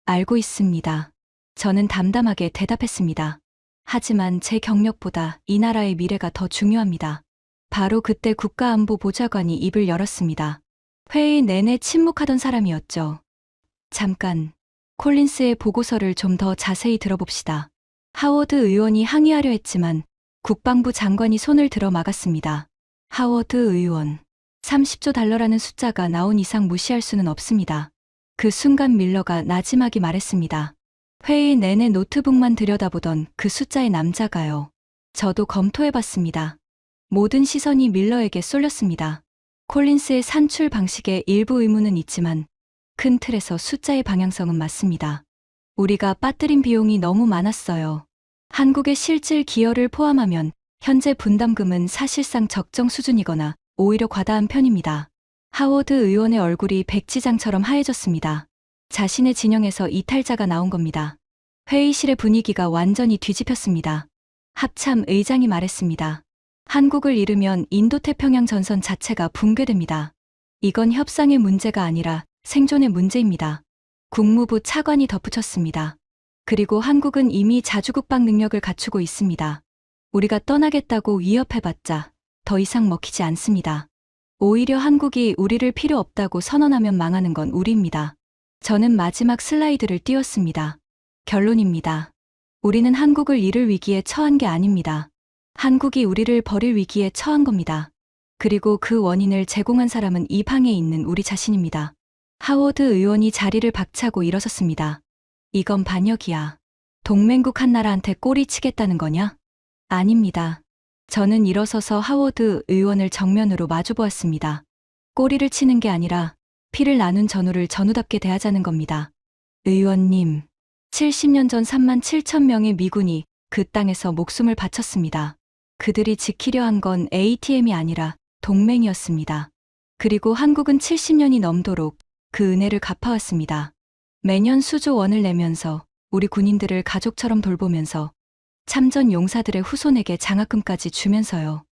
알고 있습니다. 저는 담담하게 대답했습니다. 하지만 제 경력보다 이 나라의 미래가 더 중요합니다. 바로 그때 국가안보보좌관이 입을 열었습니다. 회의 내내 침묵하던 사람이었죠. 잠깐, 콜린스의 보고서를 좀 더 자세히 들어봅시다. 하워드 의원이 항의하려 했지만 국방부 장관이 손을 들어 막았습니다. 하워드 의원, 30조 달러라는 숫자가 나온 이상 무시할 수는 없습니다. 그 순간 밀러가 나지막이 말했습니다. 회의 내내 노트북만 들여다보던 그 숫자의 남자가요. 저도 검토해봤습니다. 모든 시선이 밀러에게 쏠렸습니다. 콜린스의 산출 방식에 일부 의문은 있지만 큰 틀에서 숫자의 방향성은 맞습니다. 우리가 빠뜨린 비용이 너무 많았어요. 한국의 실질 기여를 포함하면 현재 분담금은 사실상 적정 수준이거나 오히려 과다한 편입니다. 하워드 의원의 얼굴이 백지장처럼 하얘졌습니다. 자신의 진영에서 이탈자가 나온 겁니다. 회의실의 분위기가 완전히 뒤집혔습니다. 합참 의장이 말했습니다. 한국을 잃으면 인도태평양 전선 자체가 붕괴됩니다. 이건 협상의 문제가 아니라 생존의 문제입니다. 국무부 차관이 덧붙였습니다. 그리고 한국은 이미 자주국방 능력을 갖추고 있습니다. 우리가 떠나겠다고 위협해봤자 더 이상 먹히지 않습니다. 오히려 한국이 우리를 필요 없다고 선언하면 망하는 건 우리입니다. 저는 마지막 슬라이드를 띄웠습니다. 결론입니다. 우리는 한국을 잃을 위기에 처한 게 아닙니다. 한국이 우리를 버릴 위기에 처한 겁니다. 그리고 그 원인을 제공한 사람은 이 방에 있는 우리 자신입니다. 하워드 의원이 자리를 박차고 일어섰습니다. 이건 반역이야. 동맹국 한 나라한테 꼬리 치겠다는 거냐? 아닙니다. 저는 일어서서 하워드 의원을 정면으로 마주보았습니다. 꼬리를 치는 게 아니라 피를 나눈 전우를 전우답게 대하자는 겁니다. 의원님, 70년 전 3만 7천 명의 미군이 그 땅에서 목숨을 바쳤습니다. 그들이 지키려 한 건 ATM이 아니라 동맹이었습니다. 그리고 한국은 70년이 넘도록 그 은혜를 갚아왔습니다. 매년 수조 원을 내면서 우리 군인들을 가족처럼 돌보면서 참전 용사들의 후손에게 장학금까지 주면서요.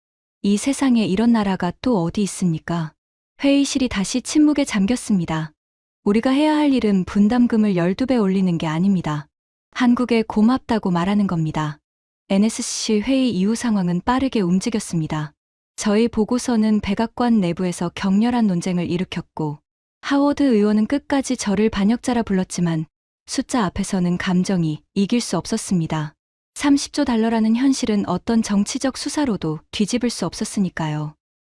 이 세상에 이런 나라가 또 어디 있습니까? 회의실이 다시 침묵에 잠겼습니다. 우리가 해야 할 일은 분담금을 12배 올리는 게 아닙니다. 한국에 고맙다고 말하는 겁니다. NSC 회의 이후 상황은 빠르게 움직였습니다. 저희 보고서는 백악관 내부에서 격렬한 논쟁을 일으켰고 하워드 의원은 끝까지 저를 반역자라 불렀지만 숫자 앞에서는 감정이 이길 수 없었습니다. 30조 달러라는 현실은 어떤 정치적 수사로도 뒤집을 수 없었으니까요.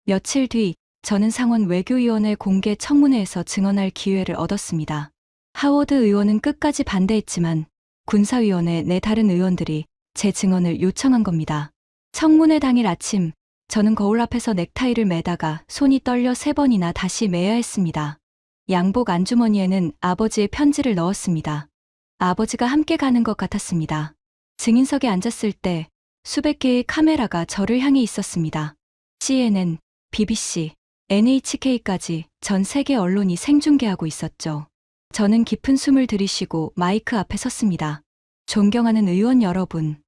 며칠 뒤 저는 상원 외교위원회 공개 청문회에서 증언할 기회를 얻었습니다. 하워드 의원은 끝까지 반대했지만 군사위원회 내 다른 의원들이 제 증언을 요청한 겁니다. 청문회 당일 아침 저는 거울 앞에서 넥타이를 매다가 손이 떨려 3번이나 다시 매야 했습니다. 양복 안주머니에는 아버지의 편지를 넣었습니다. 아버지가 함께 가는 것 같았습니다. 증인석에 앉았을 때 수백 개의 카메라가 저를 향해 있었습니다. CNN, BBC, NHK까지 전 세계 언론이 생중계하고 있었죠. 저는 깊은 숨을 들이쉬고 마이크 앞에 섰습니다. 존경하는 의원 여러분.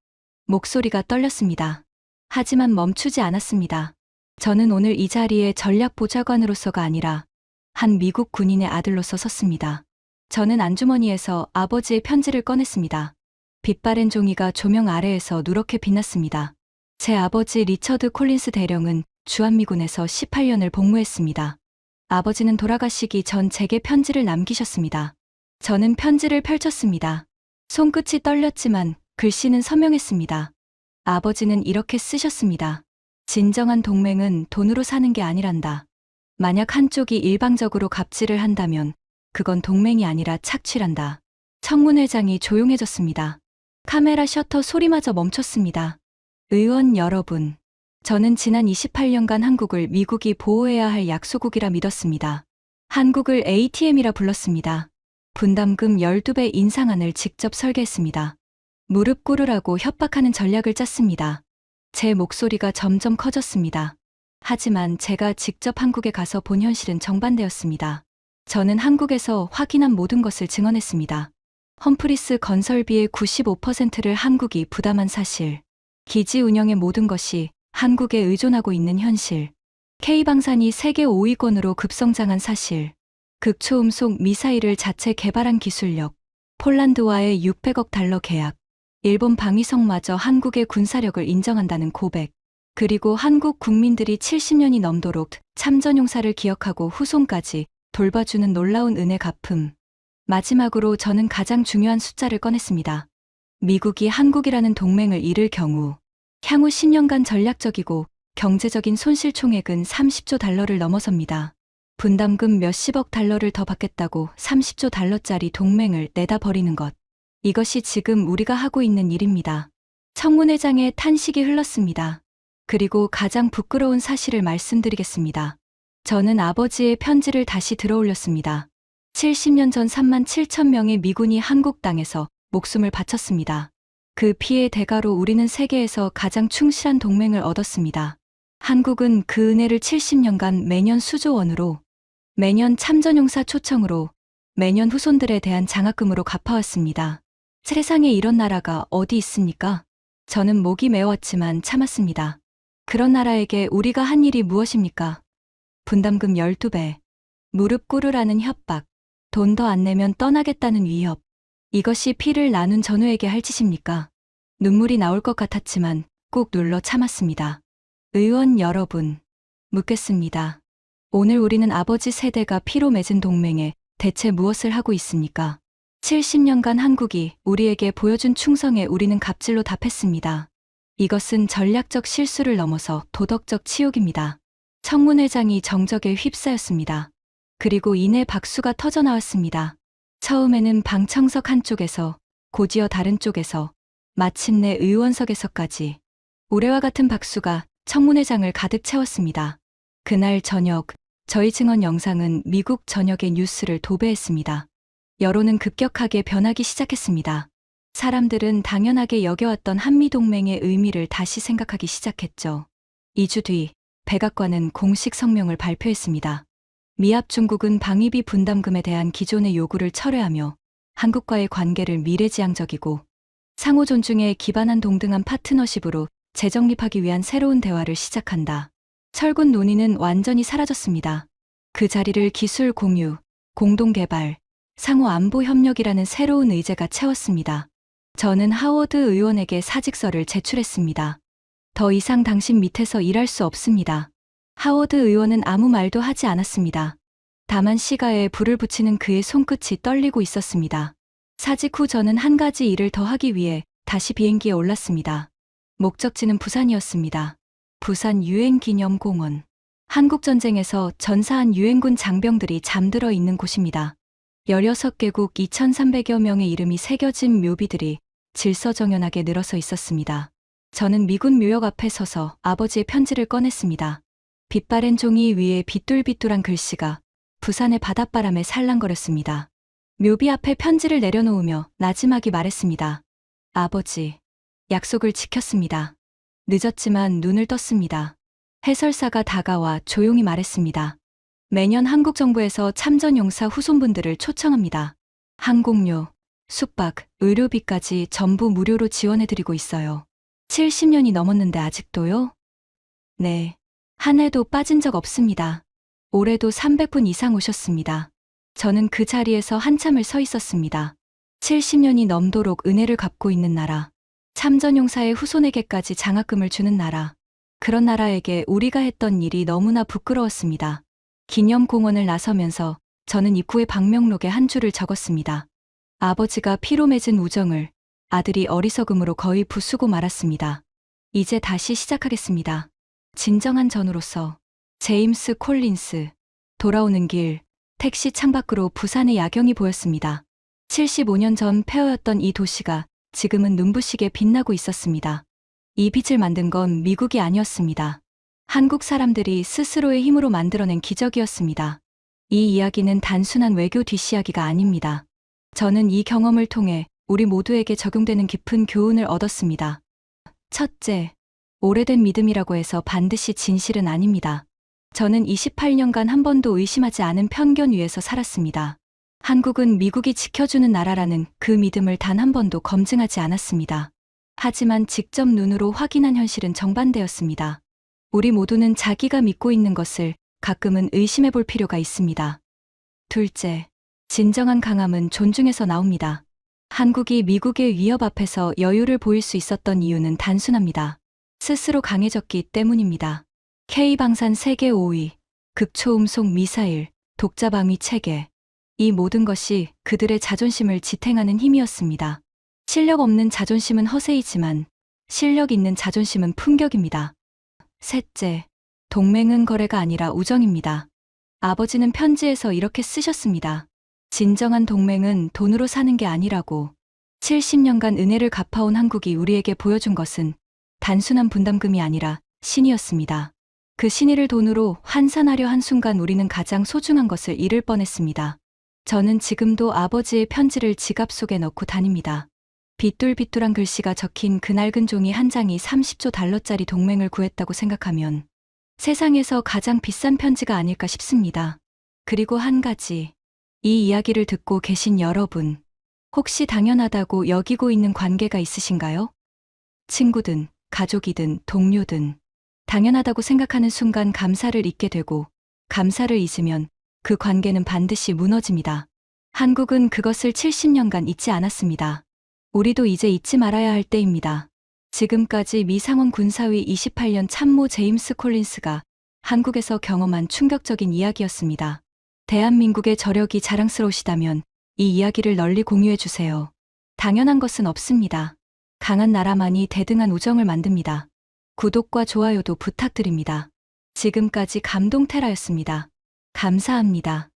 목소리가 떨렸습니다. 하지만 멈추지 않았습니다. 저는 오늘 이 자리에 전략보좌관으로서가 아니라 한 미국 군인의 아들로서 섰습니다. 저는 안주머니에서 아버지의 편지를 꺼냈습니다. 빛바랜 종이가 조명 아래에서 누렇게 빛났습니다. 제 아버지 리처드 콜린스 대령은 주한미군에서 18년을 복무했습니다. 아버지는 돌아가시기 전 제게 편지를 남기셨습니다. 저는 편지를 펼쳤습니다. 손끝이 떨렸지만 글씨는 선명했습니다. 아버지는 이렇게 쓰셨습니다. 진정한 동맹은 돈으로 사는 게 아니란다. 만약 한쪽이 일방적으로 갑질을 한다면 그건 동맹이 아니라 착취란다. 청문회장이 조용해졌습니다. 카메라 셔터 소리마저 멈췄습니다. 의원 여러분, 저는 지난 28년간 한국을 미국이 보호해야 할 약소국이라 믿었습니다. 한국을 ATM이라 불렀습니다. 분담금 12배 인상안을 직접 설계했습니다. 무릎 꿇으라고 협박하는 전략을 짰습니다. 제 목소리가 점점 커졌습니다. 하지만 제가 직접 한국에 가서 본 현실은 정반대였습니다. 저는 한국에서 확인한 모든 것을 증언했습니다. 험프리스 건설비의 95%를 한국이 부담한 사실, 기지 운영의 모든 것이 한국에 의존하고 있는 현실, K방산이 세계 5위권으로 급성장한 사실, 극초음속 미사일을 자체 개발한 기술력, 폴란드와의 600억 달러 계약, 일본 방위성마저 한국의 군사력을 인정한다는 고백, 그리고 한국 국민들이 70년이 넘도록 참전용사를 기억하고 후손까지 돌봐주는 놀라운 은혜 갚음. 마지막으로 저는 가장 중요한 숫자를 꺼냈습니다. 미국이 한국이라는 동맹을 잃을 경우 향후 10년간 전략적이고 경제적인 손실 총액은 30조 달러를 넘어섭니다. 분담금 몇십억 달러를 더 받겠다고 30조 달러짜리 동맹을 내다 버리는 것. 이것이 지금 우리가 하고 있는 일입니다. 청문회장에 탄식이 흘렀습니다. 그리고 가장 부끄러운 사실을 말씀드리겠습니다. 저는 아버지의 편지를 다시 들어올렸습니다. 70년 전 3만 7천 명의 미군이 한국 땅에서 목숨을 바쳤습니다. 그 피의 대가로 우리는 세계에서 가장 충실한 동맹을 얻었습니다. 한국은 그 은혜를 70년간 매년 수조 원으로, 매년 참전용사 초청으로, 매년 후손들에 대한 장학금으로 갚아왔습니다. 세상에 이런 나라가 어디 있습니까? 저는 목이 메웠지만 참았습니다. 그런 나라에게 우리가 한 일이 무엇입니까? 분담금 12배, 무릎 꿇으라는 협박, 돈 더 안 내면 떠나겠다는 위협. 이것이 피를 나눈 전우에게 할 짓입니까? 눈물이 나올 것 같았지만 꾹 눌러 참았습니다. 의원 여러분, 묻겠습니다. 오늘 우리는 아버지 세대가 피로 맺은 동맹에 대체 무엇을 하고 있습니까? 70년간 한국이 우리에게 보여준 충성에 우리는 갑질로 답했습니다. 이것은 전략적 실수를 넘어서 도덕적 치욕입니다. 청문회장이 정적에 휩싸였습니다. 그리고 이내 박수가 터져 나왔습니다. 처음에는 방청석 한쪽에서, 곧이어 다른 쪽에서, 마침내 의원석에서까지 우레와 같은 박수가 청문회장을 가득 채웠습니다. 그날 저녁, 저희 증언 영상은 미국 전역의 뉴스를 도배했습니다. 여론은 급격하게 변하기 시작했습니다. 사람들은 당연하게 여겨왔던 한미동맹의 의미를 다시 생각하기 시작했죠. 2주 뒤, 백악관은 공식 성명을 발표했습니다. 미합 중국은 방위비 분담금에 대한 기존의 요구를 철회하며 한국과의 관계를 미래지향적이고 상호 존중에 기반한 동등한 파트너십으로 재정립하기 위한 새로운 대화를 시작한다. 철군 논의는 완전히 사라졌습니다. 그 자리를 기술 공유, 공동개발, 상호 안보 협력이라는 새로운 의제가 채웠습니다. 저는 하워드 의원에게 사직서를 제출했습니다. 더 이상 당신 밑에서 일할 수 없습니다. 하워드 의원은 아무 말도 하지 않았습니다. 다만 시가에 불을 붙이는 그의 손끝이 떨리고 있었습니다. 사직 후 저는 한 가지 일을 더 하기 위해 다시 비행기에 올랐습니다. 목적지는 부산이었습니다. 부산 유엔기념공원. 한국전쟁에서 전사한 유엔군 장병들이 잠들어 있는 곳입니다. 16개국 2,300여 명의 이름이 새겨진 묘비들이 질서정연하게 늘어서 있었습니다. 저는 미군 묘역 앞에 서서 아버지의 편지를 꺼냈습니다. 빛바랜 종이 위에 비뚤비뚤한 글씨가 부산의 바닷바람에 살랑거렸습니다. 묘비 앞에 편지를 내려놓으며 나지막이 말했습니다. 아버지, 약속을 지켰습니다. 늦었지만 눈을 떴습니다. 해설사가 다가와 조용히 말했습니다. 매년 한국 정부에서 참전용사 후손분들을 초청합니다. 항공료, 숙박, 의료비까지 전부 무료로 지원해드리고 있어요. 70년이 넘었는데 아직도요? 네. 한 해도 빠진 적 없습니다. 올해도 300분 이상 오셨습니다. 저는 그 자리에서 한참을 서 있었습니다. 70년이 넘도록 은혜를 갚고 있는 나라. 참전용사의 후손에게까지 장학금을 주는 나라. 그런 나라에게 우리가 했던 일이 너무나 부끄러웠습니다. 기념공원을 나서면서 저는 입구의 방명록에 한 줄을 적었습니다. 아버지가 피로 맺은 우정을 아들이 어리석음으로 거의 부수고 말았습니다. 이제 다시 시작하겠습니다. 진정한 전우로서. 제임스 콜린스. 돌아오는 길, 택시 창밖으로 부산의 야경이 보였습니다. 75년 전 폐허였던 이 도시가 지금은 눈부시게 빛나고 있었습니다. 이 빛을 만든 건 미국이 아니었습니다. 한국 사람들이 스스로의 힘으로 만들어낸 기적이었습니다. 이 이야기는 단순한 외교 뒷이야기가 아닙니다. 저는 이 경험을 통해 우리 모두에게 적용되는 깊은 교훈을 얻었습니다. 첫째, 오래된 믿음이라고 해서 반드시 진실은 아닙니다. 저는 28년간 한 번도 의심하지 않은 편견 위에서 살았습니다. 한국은 미국이 지켜주는 나라라는 그 믿음을 단 한 번도 검증하지 않았습니다. 하지만 직접 눈으로 확인한 현실은 정반대였습니다. 우리 모두는 자기가 믿고 있는 것을 가끔은 의심해 볼 필요가 있습니다. 둘째, 진정한 강함은 존중에서 나옵니다. 한국이 미국의 위협 앞에서 여유를 보일 수 있었던 이유는 단순합니다. 스스로 강해졌기 때문입니다. K방산 세계 5위, 극초음속 미사일, 독자방위 체계. 이 모든 것이 그들의 자존심을 지탱하는 힘이었습니다. 실력 없는 자존심은 허세이지만 실력 있는 자존심은 품격입니다. 셋째, 동맹은 거래가 아니라 우정입니다. 아버지는 편지에서 이렇게 쓰셨습니다. 진정한 동맹은 돈으로 사는 게 아니라고. 70년간 은혜를 갚아온 한국이 우리에게 보여준 것은 단순한 분담금이 아니라 신이었습니다. 그 신의를 돈으로 환산하려 한 순간 우리는 가장 소중한 것을 잃을 뻔했습니다. 저는 지금도 아버지의 편지를 지갑 속에 넣고 다닙니다. 비뚤비뚤한 글씨가 적힌 그 낡은 종이 한 장이 30조 달러짜리 동맹을 구했다고 생각하면 세상에서 가장 비싼 편지가 아닐까 싶습니다. 그리고 한 가지, 이 이야기를 듣고 계신 여러분, 혹시 당연하다고 여기고 있는 관계가 있으신가요? 친구든, 가족이든, 동료든, 당연하다고 생각하는 순간 감사를 잊게 되고, 감사를 잊으면 그 관계는 반드시 무너집니다. 한국은 그것을 70년간 잊지 않았습니다. 우리도 이제 잊지 말아야 할 때입니다. 지금까지 미 상원 군사위 28년 참모 제임스 콜린스가 한국에서 경험한 충격적인 이야기였습니다. 대한민국의 저력이 자랑스러우시다면 이 이야기를 널리 공유해 주세요. 당연한 것은 없습니다. 강한 나라만이 대등한 우정을 만듭니다. 구독과 좋아요도 부탁드립니다. 지금까지 감동테라였습니다. 감사합니다.